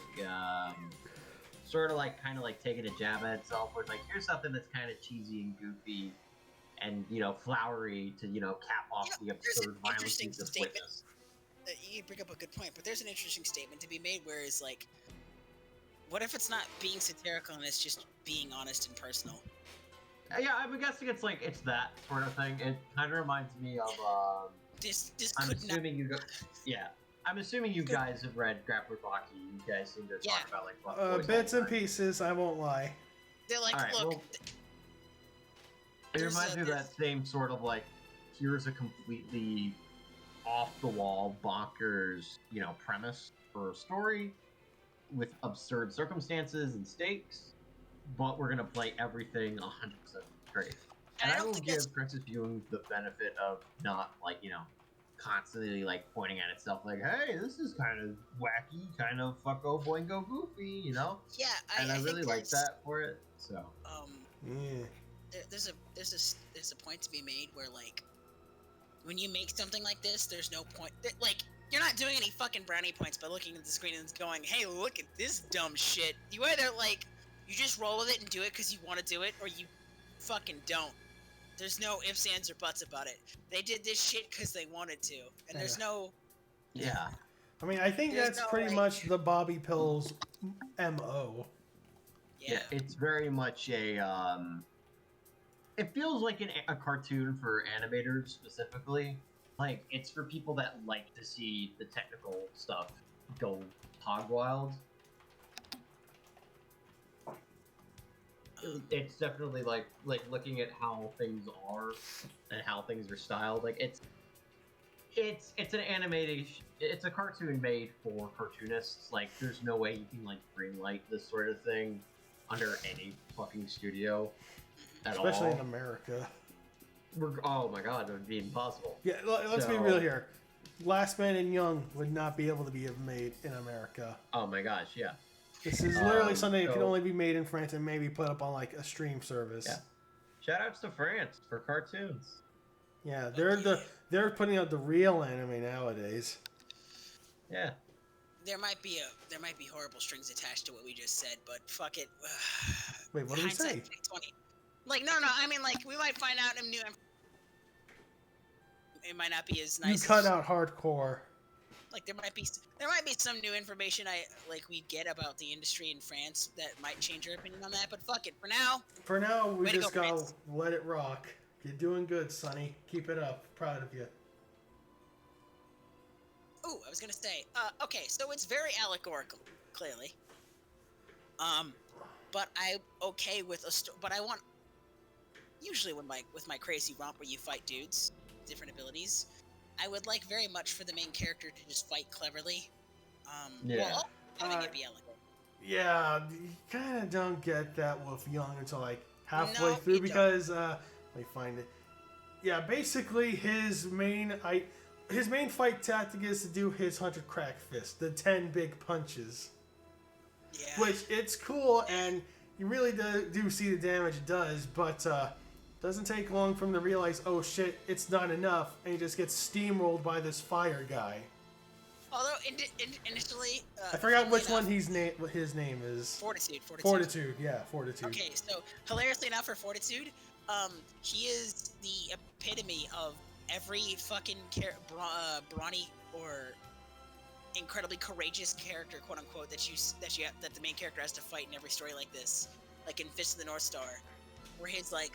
sort of like, kind of like taking a jab at itself, where it's like, here's something that's kind of cheesy and goofy and, flowery to, cap off the absurd violences of witness. You bring up a good point, but there's an interesting statement to be made where it's like, what if it's not being satirical and it's just being honest and personal? Yeah, I'm guessing it's that sort of thing. It kind of reminds me of, This I'm could assuming not... I'm assuming you guys have read Grappler Baki. You guys seem to talk about like bits and pieces. I won't lie. They're like, right, look. well, it reminds me of that same sort of like, here's a completely off the wall, bonkers, premise for a story with absurd circumstances and stakes, but we're gonna play everything 100% straight. And I will give Princess Jung the benefit of not constantly pointing at itself like, hey, this is kind of wacky, kind of fucko boingo goofy, Yeah, I really like that for it. So there's a point to be made where when you make something like this, there's no point. You're not doing any fucking brownie points by looking at the screen and going, hey, look at this dumb shit. You either you just roll with it and do it because you want to do it, or you fucking don't. There's no ifs, ands, or buts about it. They did this shit because they wanted to, and there's no. Yeah. I mean, I think that's pretty much the Bobby Pills MO. Yeah, it's very much a. It feels like a cartoon for animators specifically. It's for people that like to see the technical stuff go hog wild. It's definitely like looking at how things are and how things are styled. It's an animation. It's a cartoon made for cartoonists. There's no way you can greenlight this sort of thing under any fucking studio at all. Especially in America. Oh my god, it would be impossible. Yeah, let's be real here. Last Man and Young would not be able to be made in America. Oh my gosh, yeah. This is literally something that can only be made in France and maybe put up on a stream service. Yeah. Shoutouts to France for cartoons. Yeah, they're putting out the real anime nowadays. Yeah. There might be horrible strings attached to what we just said, but fuck it. Wait, what did we say? 2020. No. I mean, we might find out new. It might not be as nice. You cut out hardcore. There might be some new information we get about the industry in France that might change your opinion on that. But fuck it. For now, we just gotta let it rock. You're doing good, Sonny. Keep it up. Proud of you. Ooh, I was gonna say. Okay, so it's very allegorical, clearly. But I'm okay with but I want. Usually, with my crazy romp where you fight dudes, different abilities, I would like very much for the main character to just fight cleverly. While having it be elegant. Yeah, you kind of don't get that with Jung until like halfway No, through you because let me find it. Yeah, basically his main fight tactic is to do his 100 crack fist, the 10 big punches. Yeah. Which it's cool and you really do see the damage it does, but doesn't take long for him to realize, oh shit, it's not enough, and he just gets steamrolled by this fire guy. Although initially, I forgot which enough, one what his name is. Fortitude. Fortitude, yeah, Fortitude. Okay, so hilariously enough for Fortitude, he is the epitome of every fucking brawny or incredibly courageous character, quote unquote, that the main character has to fight in every story like this, like in Fist of the North Star, where he's like,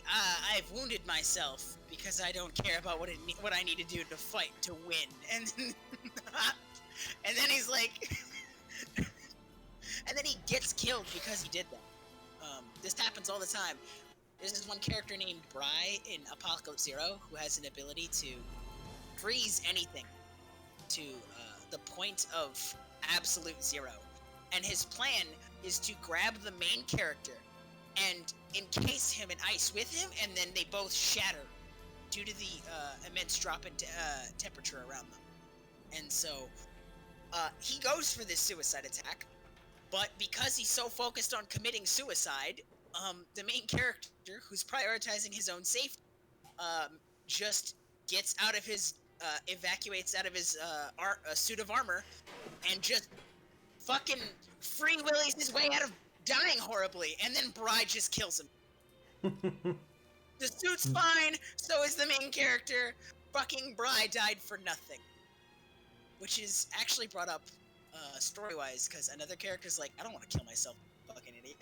I've wounded myself because I don't care about what I need to do to fight to win, and then, and then he's like, and then he gets killed because he did that. This happens all the time. There's this one character named Bry in Apocalypse Zero who has an ability to freeze anything to the point of absolute zero. And his plan is to grab the main character and encase him in ice with him, and then they both shatter due to the immense drop in temperature around them. And so he goes for this suicide attack, but because he's so focused on committing suicide, the main character, who's prioritizing his own safety, just gets out of his, evacuates out of his suit of armor, and just fucking free willies his way out of dying horribly, and then Bride just kills him. The suit's fine, so is the main character. Fucking Bride died for nothing. Which is actually brought up story-wise, because another character's like, I don't want to kill myself, fucking idiot.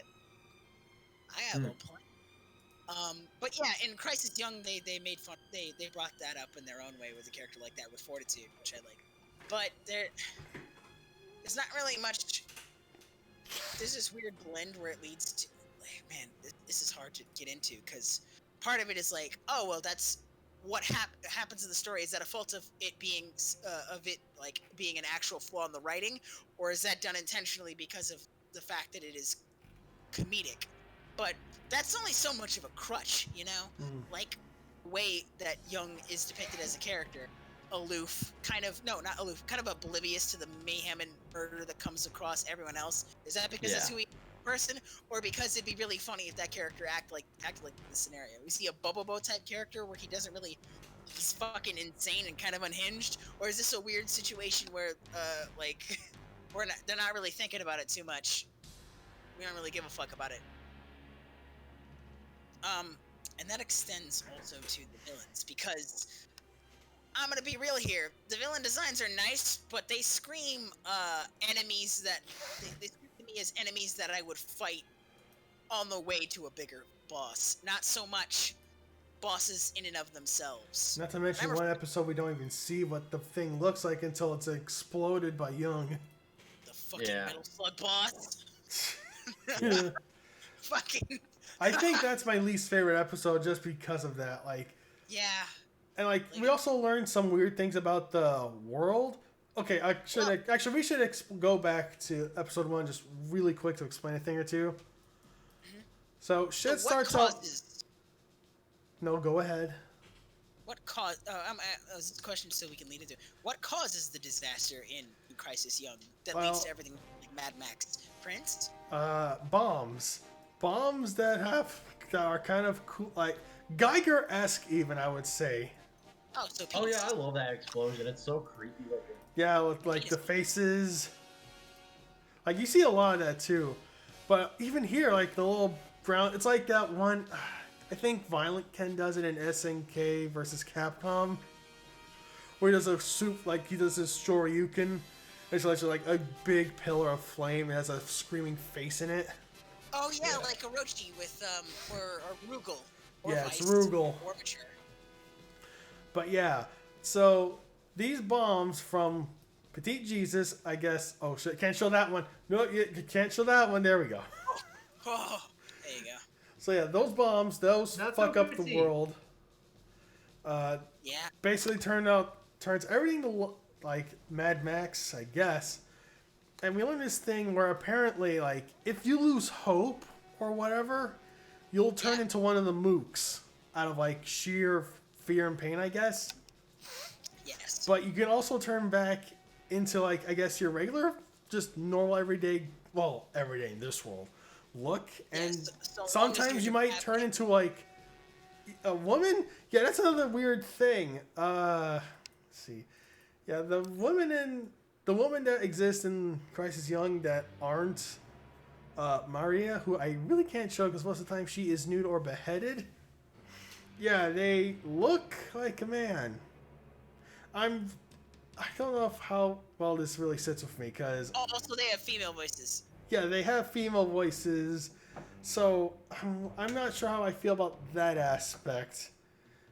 I have a plan. But yeah, in Crisis Young, they made fun. They brought that up in their own way with a character like that with Fortitude, which I like. But there's not really much. There's this weird blend where it leads to, like, man, this is hard to get into because part of it is like, oh well, that's what happens in the story. Is that a fault of it being like being an actual flaw in the writing, or is that done intentionally because of the fact that it is comedic? But that's only so much of a crutch, you know? Like, the way that Jung is depicted as a character, aloof, kind of oblivious to the mayhem and murder that comes across everyone else. Is that because it's who he is as a person, or because it'd be really funny if that character acted like the scenario? We see a Bobobo type character where he's fucking insane and kind of unhinged, or is this a weird situation where, like, they're not really thinking about it too much? We don't really give a fuck about it. And that extends also to the villains, because I'm gonna be real here. The villain designs are nice, but they scream enemies that they scream to me as enemies that I would fight on the way to a bigger boss. Not so much bosses in and of themselves. Not to mention one episode we don't even see what the thing looks like until it's exploded by Jung. The fucking metal slug boss. Yeah. Fucking. I think that's my least favorite episode just because of that. Like. Yeah. And like we also learned some weird things about the world. Okay, we should go back to episode 1 just really quick to explain a thing or two. Mm-hmm. So shit starts out. No, go ahead. What cause? This is a question so we can lead into. What causes the disaster in Crisis Young that leads to everything like Mad Max? Prince? Bombs. Bombs that are kind of cool, like Geiger-esque, even I would say. Oh, so. Oh yeah, I love that explosion. It's so creepy looking. Yeah, with like the faces. Like you see a lot of that too, but even here, like the little brown. It's like that one. I think Violent Ken does it in SNK versus Capcom, where he does a he does this Shoryuken. It's like a big pillar of flame. It has a screaming face in it. Oh yeah, like Orochi with or Rugal. Or yeah, Vice, it's Rugal. Or mature. But yeah, so these bombs from Petite Jesus, I guess. Oh shit! Can't show that one. No, you can't show that one. There we go. Oh, there you go. So yeah, those bombs, fuck up the world. Yeah. Basically turns everything to like Mad Max, I guess. And we learned this thing where apparently, like, if you lose hope or whatever, you'll turn into one of the mooks out of, like, sheer fear and pain, I guess. Yes. But you can also turn back into, like, I guess your regular, just normal everyday, well, everyday in this world, look. And so sometimes you might turn into, like, a woman. Yeah, that's another weird thing. Let's see. Yeah, the woman that exists in Crisis Young that aren't Maria, who I really can't show because most of the time she is nude or beheaded. Yeah, they look like a man. I don't know how well this really sits with me because Also, they have female voices. yeah, they have female voices, so I'm not sure how I feel about that aspect.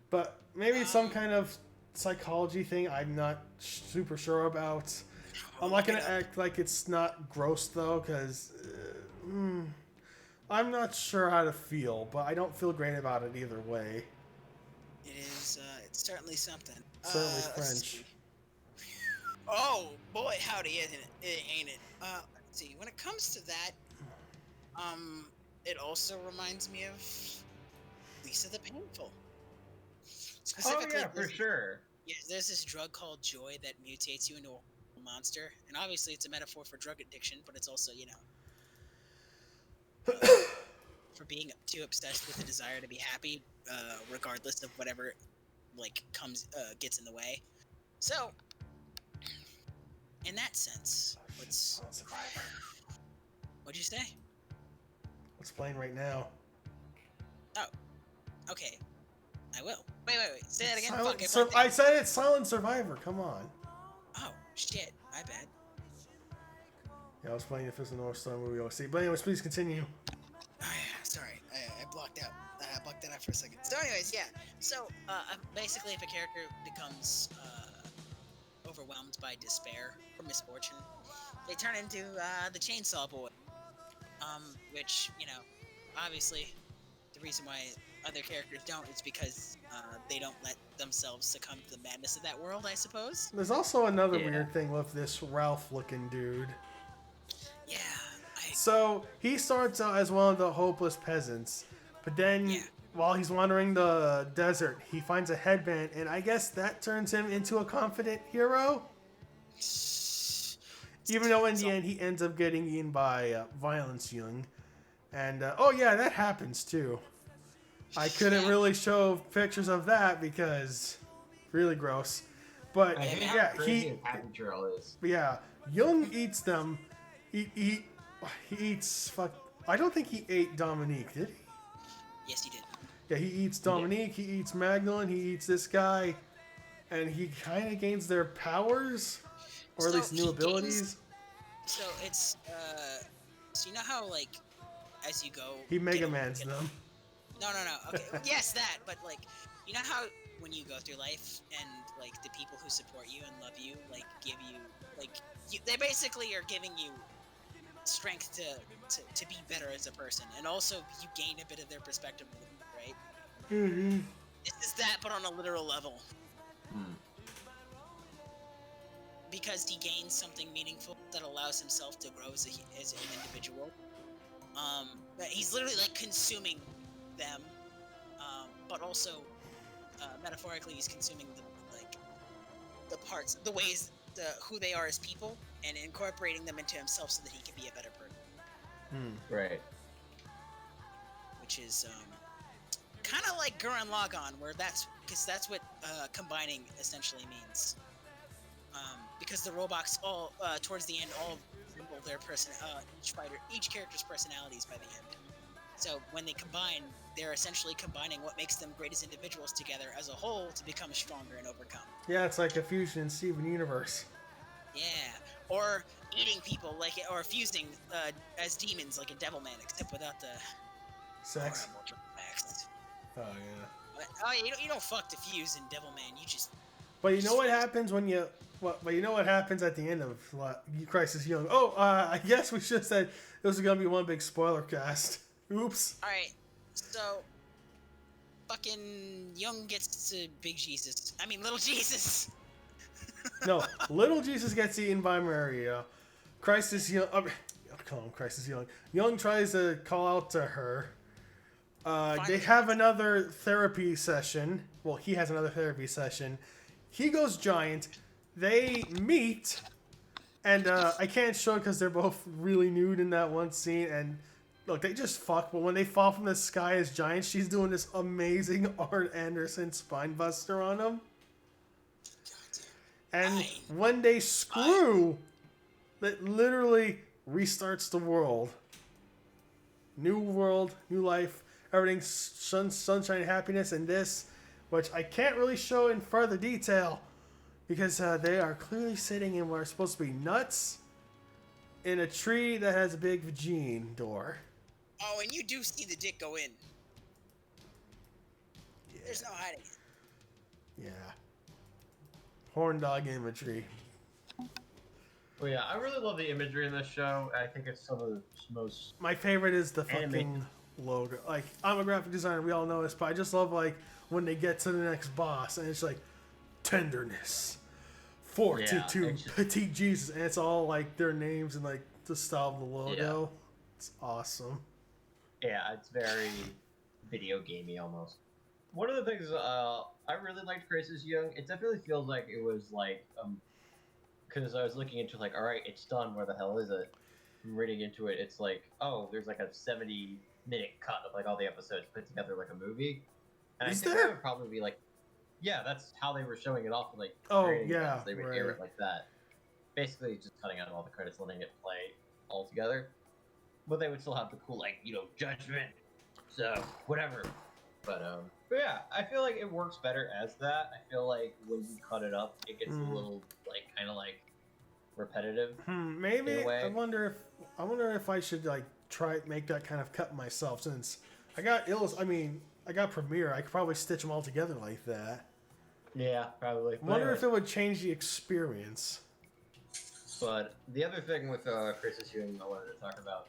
But maybe it's some kind of psychology thing I'm not super sure about. I'm not gonna act like it's not gross though, because I'm not sure how to feel, but I don't feel great about it either way. It is. It's certainly something. Certainly let's French. see. Oh boy, howdy, isn't it? Ain't it? Let's see. When it comes to that, it also reminds me of Lisa the Painful. Oh Specifically, yeah, for sure. yeah, there's this drug called joy that mutates you into a monster, and obviously it's a metaphor for drug addiction, but it's also, for being too obsessed with the desire to be happy, regardless of whatever, like, gets in the way. So, in that sense, what'd you say? What's playing right now? Oh, okay, I will. Wait, say that again. I said it's Silent Survivor. Come on. Oh shit, my bad. Yeah, I was playing if it's a North Star movie OC. But anyways, please continue. Oh, yeah, sorry, I blocked out. I blocked that out for a second. So, anyways, yeah. So, basically, if a character becomes overwhelmed by despair or misfortune, they turn into the Chainsaw Boy. Which, obviously, the reason why other characters don't is because they don't let themselves succumb to the madness of that world, I suppose. There's also another weird thing with this Ralph-looking dude. Yeah. So he starts out as one of the hopeless peasants, but then while he's wandering the desert, he finds a headband, and I guess that turns him into a confident hero. Even though in the end he ends up getting eaten by Violence Jung. And, oh yeah, that happens too. I couldn't really show pictures of that because really gross. But yeah, Jung eats them. He eats I don't think he ate Dominique, did he? Yes, he did. Yeah, he eats Dominique, he eats Magdalene, he eats this guy, and he kind of gains their powers, or at least new abilities. So it's so you know how, like, as you go, he Mega Mans them. No. Okay, yes, that. But, like, you know how when you go through life and, like, the people who support you and love you, like, give you, like, they basically are giving you strength to be better as a person, and also you gain a bit of their perspective, right? Mm-hmm. This is that, but on a literal level. Because he gains something meaningful that allows himself to grow as an individual. He's literally, like, consuming them, but also metaphorically he's consuming the parts, the ways, who they are as people, and incorporating them into himself so that he can be a better person. Right. Which is kind of like Gurren Lagann, where that's what combining essentially means. Because the robots all towards the end all resemble their each character's personalities by the end. So when they combine, they're essentially combining what makes them great as individuals together as a whole to become stronger and overcome. Yeah, it's like a fusion in Steven Universe. Yeah, or eating people, or fusing as demons like a Devilman, except without the sex. Oh yeah. But, you don't fuck to fuse in Devilman. You just. But you know what happens when you. But you know what happens at the end of Crisis Young? Oh, I guess we should have said this was gonna be one big spoiler cast. Oops. All right, so fucking Jung gets to Big Jesus. I mean, Little Jesus. No, Little Jesus gets eaten by Maria, Crisis Young. I'll call him Crisis Young. Young tries to call out to her. They have another therapy session. Well, he has another therapy session. He goes giant. They meet. And I can't show it because they're both really nude in that one scene. And look, they just fuck. But when they fall from the sky as giants, she's doing this amazing Art Anderson spine buster on them. And when they screw, it literally restarts the world. New world, new life, everything's sunshine and happiness. And this, which I can't really show in further detail, because they are clearly sitting in what are supposed to be nuts in a tree that has a big vagine door. Oh, and you do see the dick go in. Yeah. There's no hiding it. Yeah. Horn dog imagery. Well, yeah, I really love the imagery in this show. I think it's some of the most... My favorite is the fucking logo. Like, I'm a graphic designer, we all know this, but I just love, like, when they get to the next boss, and it's like, tenderness, fortitude, petite Jesus, and it's all, like, their names and, like, the style of the logo. Yeah. It's awesome. Yeah, it's very video gamey almost. One of the things I really liked Crisis Young, it definitely feels like it was like, because I was looking into like, all right, it's done, where the hell is it? I'm reading into it, it's like, oh, there's like a 70-minute cut of like all the episodes put together like a movie. And I think that would probably be like, yeah, that's how they were showing it off. Like, they would air it like that. Basically, just cutting out all the credits, letting it play all together. But they would still have the cool, like, judgment. So, whatever. But yeah, I feel like it works better as that. I feel like when you cut it up, it gets a little, like, kind of like repetitive. Maybe. In a way. I wonder if I should like make that kind of cut myself, since I got I got Premiere. I could probably stitch them all together like that. Yeah, probably. I wonder if it would change the experience. But the other thing with Crisis Young I wanted to talk about,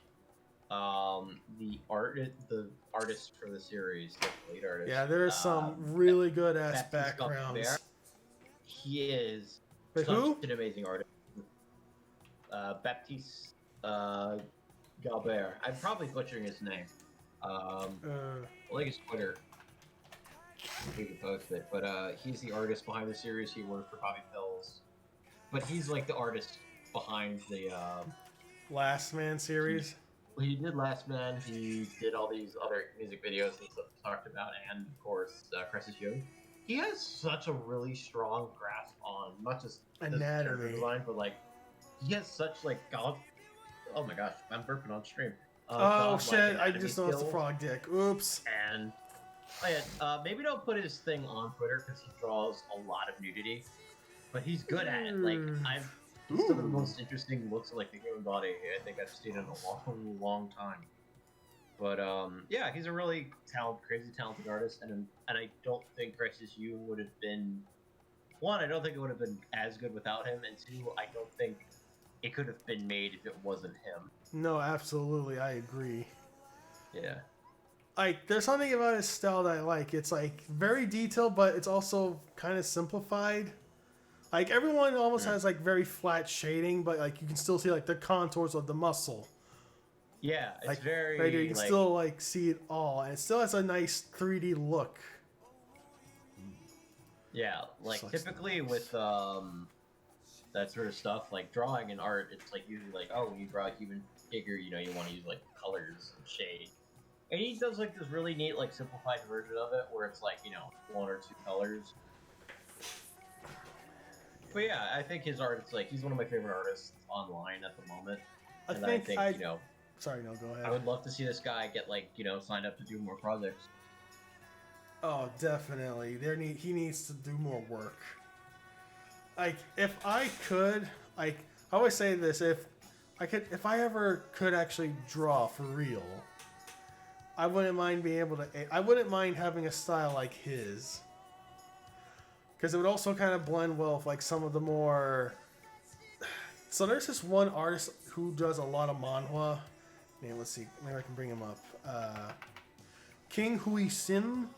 the artist for the series, the lead artist. Yeah, there's some really good ass backgrounds. He is such an amazing artist. Baptiste Galbert. I'm probably butchering his name. I like his Twitter. He can post it, but he's the artist behind the series. He worked for Bobby Pills, but he's like the artist behind the Last Man series. He did Last Man. He did all these other music videos and stuff we talked about, and of course, Crisis Young. He has such a really strong grasp on not just anatomy design, but like he has such like god. Oh my gosh, I'm burping on stream. Oh shit! I just noticed the frog dick. Oops. And maybe don't put his thing on Twitter because he draws a lot of nudity, but he's good at it. Like some of the most interesting looks at like the human body I think I've seen in a long time. But yeah, he's a really crazy talented artist, and I don't think Crisis Young would have been. One, I don't think it would have been as good without him, and two, I don't think it could have been made if it wasn't him. No, absolutely, I agree. Yeah. Like, there's something about his style that I like. It's like very detailed, but it's also kind of simplified. Like, everyone almost has like very flat shading, but like you can still see like the contours of the muscle. Yeah, it's like, very. Right, you can still like see it all, and it still has a nice 3D look. Yeah, like typically with that sort of stuff, like drawing and art, it's like usually like, oh, when you draw a human figure, you want to use like colors and shade. And he does like this really neat, like simplified version of it, where it's like one or two colors. But yeah, I think his art, it's like he's one of my favorite artists online at the moment. I think Sorry, no, go ahead. I would love to see this guy get like signed up to do more projects. Oh, definitely. He needs to do more work. Like, if I could, like, I always say this, if I ever could actually draw for real, I wouldn't mind I wouldn't mind having a style like his. Because it would also kind of blend well with, like, some of the more... So there's this one artist who does a lot of manhwa. Man, let's see. Maybe I can bring him up. King Hui Sim.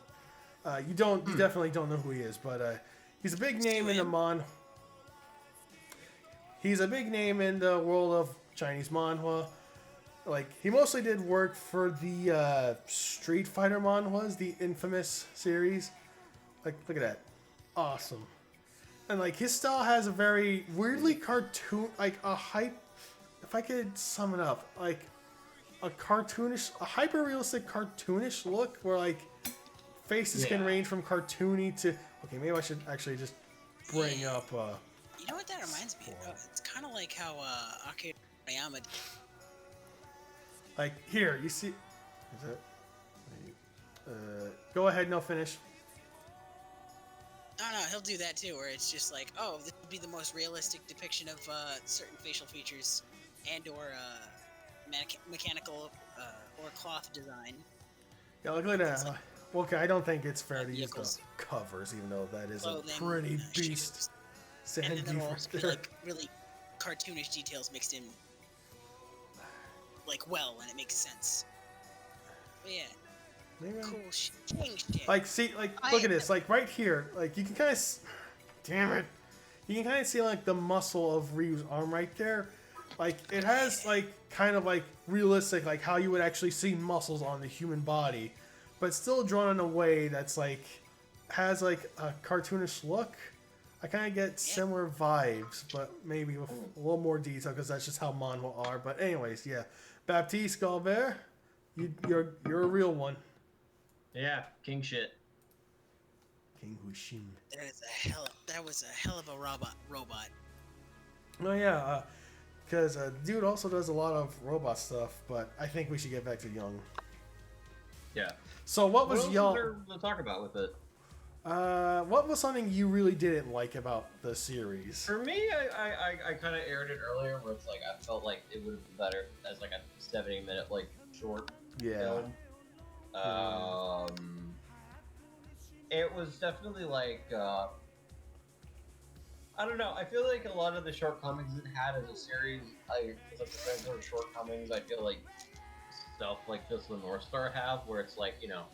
You definitely don't know who he is, but he's a big name in the He's a big name in the world of Chinese manhwa. Like, he mostly did work for the Street Fighter manhwas, the infamous series. Like, look at that. Awesome. And, like, his style has a very weirdly cartoon, like, a hype, if I could sum it up, like, a hyper-realistic cartoonish look where, like, faces can range from cartoony to... Okay, maybe I should actually just bring up... You know what that reminds me of? It's kind of like how Akira Toriyama did. Like, here, you see... Is it? Go ahead, no finish. No, he'll do that too, where it's just like, oh, this would be the most realistic depiction of certain facial features and or mechanical or cloth design. Yeah, look at that. Okay, I don't think it's fair to use the covers, even though that is a pretty beast. And then there'll also be like really cartoonish details mixed in, like and it makes sense. But yeah. Maybe Cool shit. like, see, like, look at this. Like, right here. Like, you can kind of... Damn it. You can kind of see, like, the muscle of Ryu's arm right there. Like, it has, like, kind of, like, realistic, like, how you would actually see muscles on the human body. But still drawn in a way that's, like, has, like, a cartoonish look. I kind of get similar vibes, but maybe with a little more detail, because that's just how manhwa are. But anyways, yeah. Baptiste Galbert, you're a real one. Yeah, king shit. King Hushim. That was a hell of a robot. Oh yeah, because dude also does a lot of robot stuff, but I think we should get back to Jung. Yeah. So what was Jung Jung? to talk about with it? What was something you really didn't like about the series? For me, I kind of aired it earlier, where it's like I felt like it would have been better as like a 70-minute like short film. It was definitely like I don't know. I feel like a lot of the shortcomings it had as a series, like the sort of shortcomings, I feel like stuff like this the North Star have, where it's like, you know,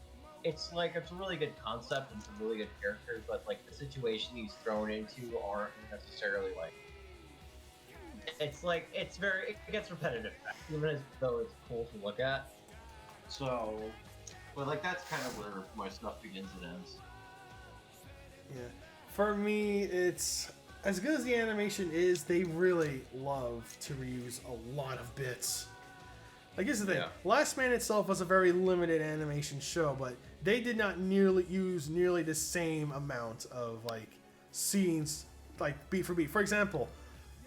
it's like it's a really good concept and some really good characters, but like the situation he's thrown into aren't necessarily like. It's like it gets repetitive, even as though it's cool to look at. So. But like that's kind of where my stuff begins and ends. Yeah, for me, it's as good as the animation is. They really love to reuse a lot of bits. Like, here's the thing: Last Man itself was a very limited animation show, but they did not use nearly the same amount of like scenes, like beat for beat. For example,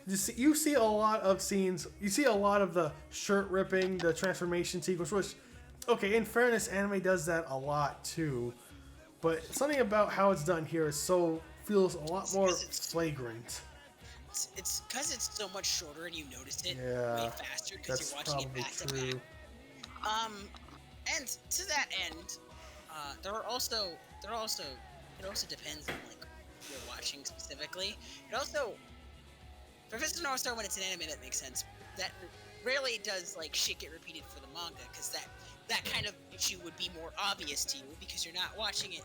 you see a lot of scenes. You see a lot of the shirt ripping, the transformation sequence, which. Okay, in fairness, anime does that a lot too, but something about how it's done here feels a lot more flagrant. It's because it's so much shorter and you notice it way faster because you're watching it back to back. And to that end, it also depends on like what you're watching specifically. It also, Professor North Star, when it's an anime, that makes sense. That rarely does like shit get repeated for the manga, because that kind of issue would be more obvious to you because you're not watching it,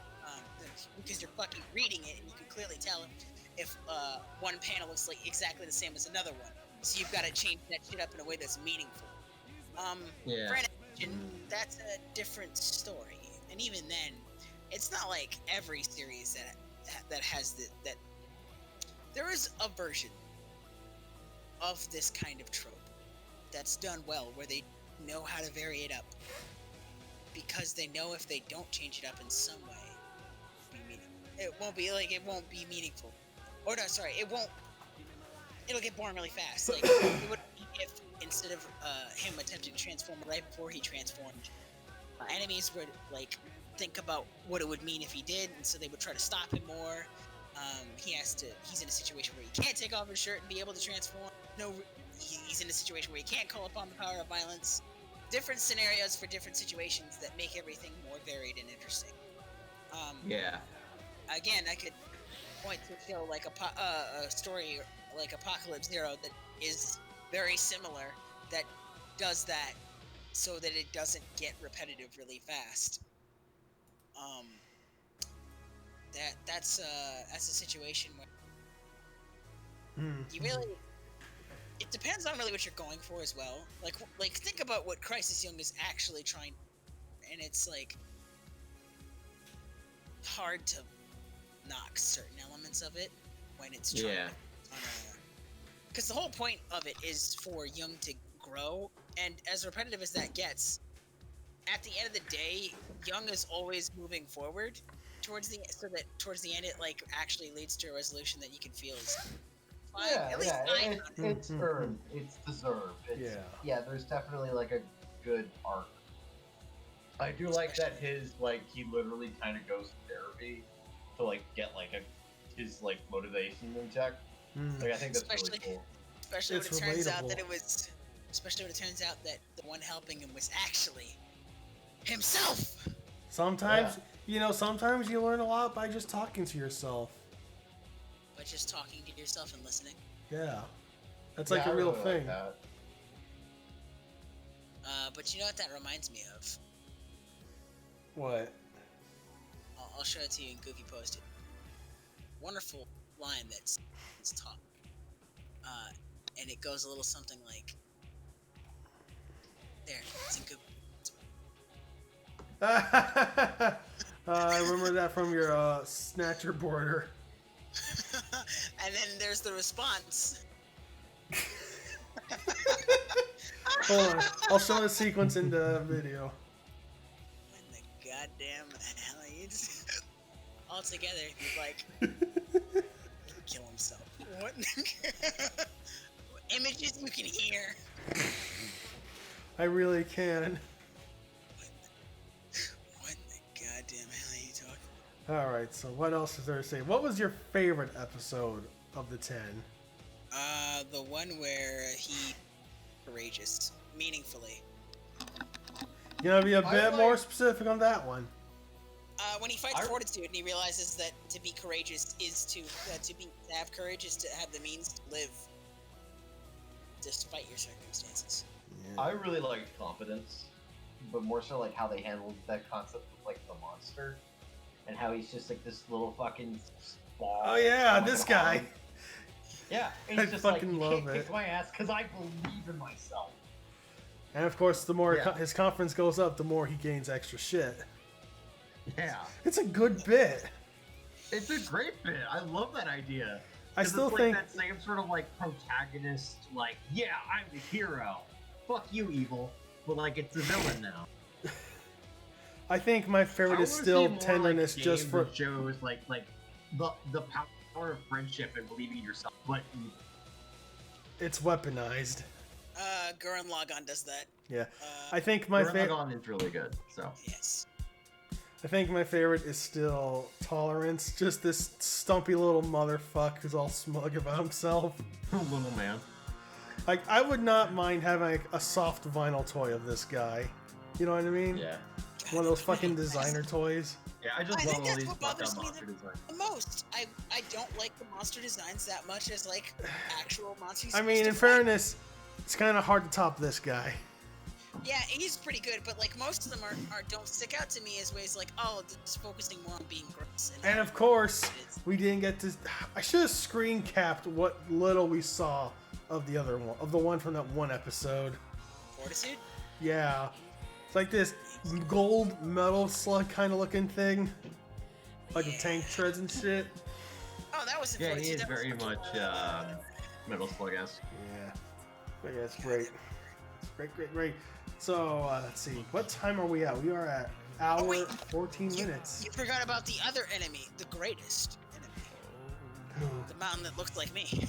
because you're fucking reading it, and you can clearly tell if one panel looks like exactly the same as another one. So you've got to change that shit up in a way that's meaningful. For animation, that's a different story, and even then, it's not like every series that has that. There is a version of this kind of trope that's done well, where they know how to vary it up, because they know if they don't change it up in some way, it won't be meaningful. Or no, sorry, it'll get boring really fast. Like, it would be if instead of him attempting to transform right before he transformed, enemies would like think about what it would mean if he did, and so they would try to stop him more. He's in a situation where he can't take off his shirt and be able to transform. He's in a situation where he can't call upon the power of violence. Different scenarios for different situations that make everything more varied and interesting. Again, I could point to a show like a story like Apocalypse Zero that is very similar, that does that so that it doesn't get repetitive really fast. That's a situation where you really, it depends on really what you're going for as well. Like think about what Crisis Jung is actually trying, and it's like hard to knock certain elements of it when it's trying Yeah. because the whole point of it is for Jung to grow, and as repetitive as that gets, at the end of the day, Jung is always moving forward towards the end it like actually leads to a resolution that you can feel is fine. At least it's earned, it's deserved. There's definitely like a good arc. I do like that he literally kind of goes to therapy to like get like his like motivation in check. Like I think that's really cool. Especially when it turns out that the one helping him was actually himself. Sometimes, sometimes you learn a lot by just talking to yourself. By just talking to yourself and listening. Yeah. That's like a real thing. Like but you know what that reminds me of? What? I'll show it to you in Goofy Posted. Wonderful line that's taught. And it goes a little something like... There, it's in Goofy. I remember that from your Snatcher border. And then there's the response. Hold on. I'll show the sequence in the video. When the goddamn hell he just... All together, he's like... kill himself. What? Images you can hear. I really can. What the goddamn hell are you talking about? Alright, so what else is there to say? What was your favorite episode of the 10? The one where he... courageous. Meaningfully. You gotta be a bit more specific on that one. When he fights Fortitude and he realizes that to be courageous is to have courage is to have the means to live despite your circumstances. Yeah. I really liked Confidence, but more so like how they handled that concept with like the monster, and how he's just like this little fucking ball. Oh yeah, this guy. Yeah, and I he's just fucking like, you love can't it. kick my ass because I believe in myself. And of course, the more his confidence goes up, the more he gains extra shit. Yeah. It's a good bit. It's a great bit. I love that idea. I still think that same sort of like protagonist, like, yeah, I'm the hero. Fuck you, evil. But like, it's the villain now. I think my favorite is still Tenderness, like just for shows like the power of friendship and believing in yourself, but it's weaponized. Gurren Lagann does that. Yeah, I think my favorite. Gurren Lagann is really good. So Yes. I think my favorite is still Tolerance. Just this stumpy little motherfucker who's all smug about himself. little man. Like, I would not mind having like, a soft vinyl toy of this guy. You know what I mean? Yeah. One of those fucking designer toys. Yeah, I just I love think all that's these what fucked bothers up me monster designs. the most. I don't like the monster designs that much as like actual monsters. I mean, in fairness, it's kind of hard to top this guy. Yeah, he's pretty good, but like most of them are don't stick out to me as ways like, oh, this is focusing more on being gross. And of course, we didn't get to. I should have screen capped what little we saw of the other one, of the one from that one episode. Fortitude? Yeah, it's like this gold metal slug kind of looking thing, like the tank treads and shit. Oh, that was in Yeah, Fortitude. he is That was- very much Metal Slug-esque. Yeah, but yeah, it's great. It's great. So let's see, what time are we at? We are at hour 14 minutes. You forgot about the other enemy, the greatest enemy. The mountain that looked like me.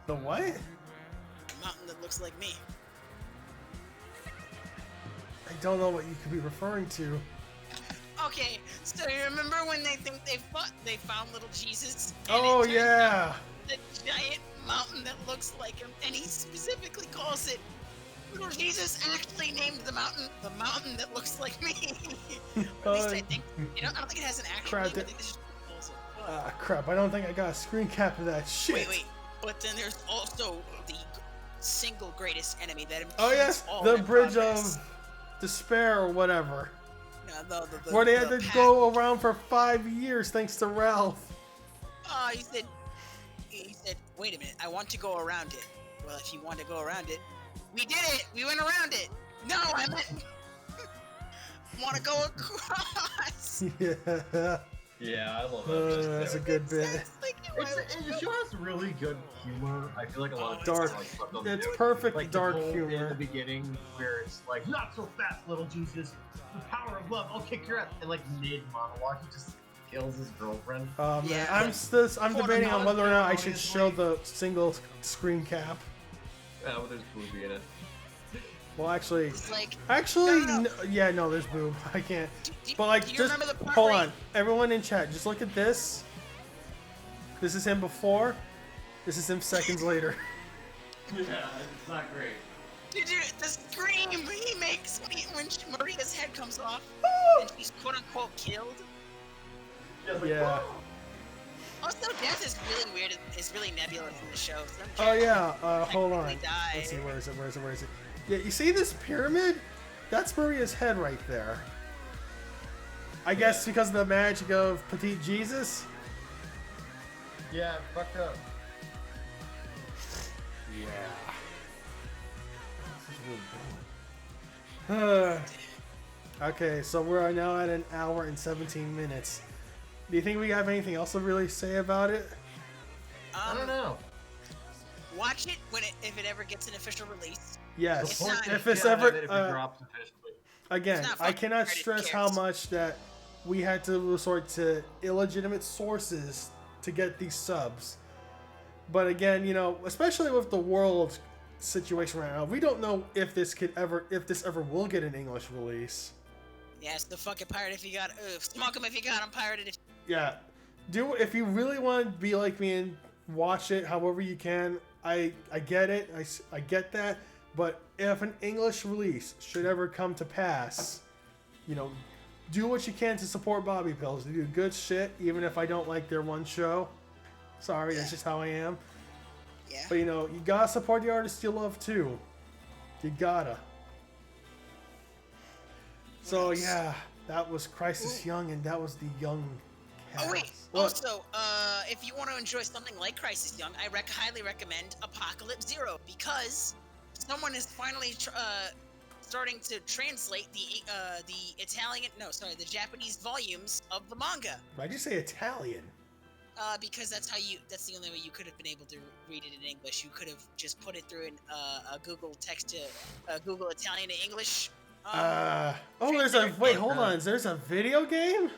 The what? The mountain that looks like me. I don't know what you could be referring to. Okay, so you remember when they think they found little Jesus? And Oh it turns yeah. out the giant mountain that looks like him, and he specifically calls it. Little Jesus actually named the mountain that looks like me. Or at least I think. I don't think it has an actual Crap, name. I think this is just a proposal. Crap, I don't think I got a screen cap of that shit. Wait. But then there's also the single greatest enemy that Oh impedes yes, all the their Bridge progress. of Despair or whatever. No, Where they had the to path- go around for 5 years thanks to Ralph. Oh, he said he said, "Wait a minute, I want to go around it." Well, if you want to go around it, we did it. We went around it. No, I meant want to go across. Yeah. Yeah, I love that. That's a good bit. The show has really good humor. I feel like a lot of Dark. people, like, what they'll It's do. perfect Like dark the whole in the humor. beginning where it's like, not so fast, little Jesus. The power of love. I'll kick your ass. And like mid monologue, he just kills his girlfriend. Man, Yeah. I'm debating on whether or not I should show the single screen cap. Oh, there's movie in it. Well, actually, It's like, no. Yeah, no, there's boob. I can't. But like, do you just remember the part hold where on. Everyone in chat, just look at this. This is him before. This is him seconds later. Yeah, it's not great. Dude, the scream he makes when Maria's head comes off and she's quote unquote killed. Yeah. Also, death is really weird. It's really nebulous in the show. Some Oh yeah. characters Hold on. technically die. Let's see. Where is it? Yeah, you see this pyramid? That's Maria's head right there. I guess because of the magic of Petite Jesus. Yeah, fucked up. Yeah. Okay, so we're now at an hour and 17 minutes. Do you think we have anything else to really say about it? I don't know. Watch it if it ever gets an official release. Yes. It's not- If it's Yeah, ever if it drops officially. again, It's not I fucking cannot credit stress how cares. much that we had to resort to illegitimate sources to get these subs. But again, you know, especially with the world situation right now, we don't know if this ever will get an English release. Yeah, it's the fucking pirate if you got. Smoke 'em if you got 'em, pirated if. Yeah, if you really want to be like me and watch it however you can. I get it. I get that. But if an English release should ever come to pass, you know, do what you can to support Bobby Pills. They do good shit, even if I don't like their one show. Sorry, that's just how I am. Yeah. But you know, you gotta support the artists you love too. You gotta. So yeah, that was Crisis Young, and that was the Young cast. Oh wait. What? Also, if you want to enjoy something like Crisis Young, I highly recommend Apocalypse Zero because someone is finally starting to translate the Japanese volumes of the manga. Why'd you say Italian? Because that's the only way you could have been able to read it in English. You could have just put it through a Google text to Google Italian to English. Hold on. There's a video game?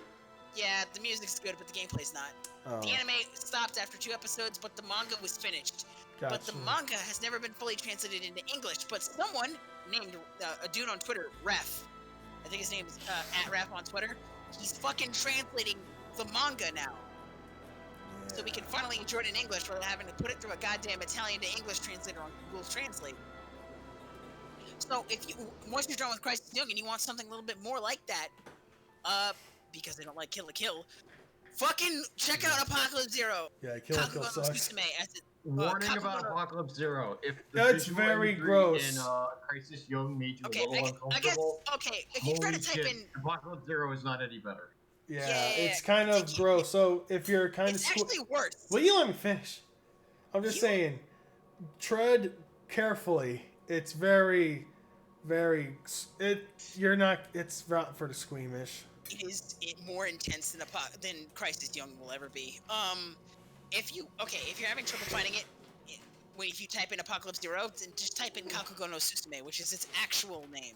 Yeah, the music's good, but the gameplay's not. Oh, The anime stopped after 2 episodes, but the manga was finished. gotcha. But the manga has never been fully translated into English. But someone named a dude on Twitter, Ref, I think his name is @Ref on Twitter. He's fucking translating the manga now, so we can finally enjoy it in English rather than having to put it through a goddamn Italian to English translator on Google Translate. So once you're done with Crisis Young and you want something a little bit more like that, because they don't like Kill la Kill, fucking check out Apocalypse Zero. Yeah, Kill la Kill Kakugo no sucks. Susume as it. Warning Kakugo about no- Apocalypse Zero. If the That's visual very imagery gross. in Crisis Young made you Okay, a little I guess. uncomfortable, Okay, if you try to holy type shit, in, Apocalypse Zero is not any better. Yeah, Yeah, it's kind of it's- gross. So if you're kind of it's actually worse. will you let me finish? I'm just You- saying, tread carefully. It's very, very. You're not. It's not for the squeamish. It is more intense than Crisis Young will ever be. If you're having trouble finding it, if you type in Apocalypse Zero, then just type in Kakugo no Susume, which is its actual name.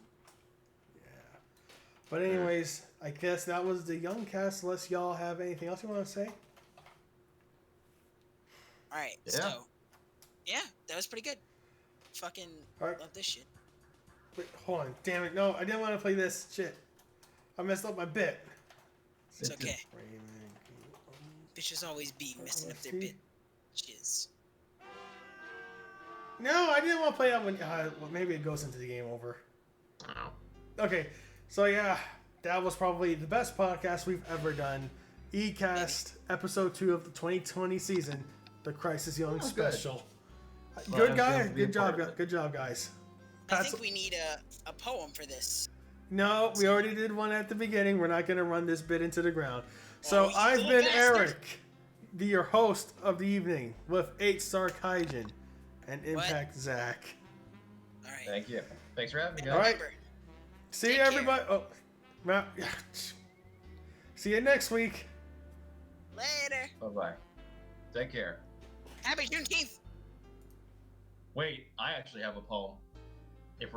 Yeah. But anyways, I guess that was the Young cast. Unless y'all have anything else you want to say? All right, Yeah. so yeah, that was pretty good. Fucking All right. love this shit. Wait, hold on. Damn it! No, I didn't want to play this shit. I messed up my bit. It's okay. Bitches always be messing up their bitches. No, I didn't want to play that one. Well, maybe it goes into the game over. Okay, so yeah, that was probably the best podcast we've ever done. ECast, episode 2 of the 2020 season, the Crisis Young Oh, good. special. Well, Good that's guys, gonna be a good job, part of it. good job, guys. I Pat's- think we need a poem for this. No, we already did one at the beginning. We're not going to run this bit into the ground. So Oh, you I've little been bastard. Eric. be your host of the evening with 8StarKaijin and Impact Zach. All right. Thank you. Thanks for having me, guys. All right. Remember, See Take you, everybody. Oh, see you next week. later. Bye-bye. Take care. Happy Juneteenth. Wait, I actually have a poem. If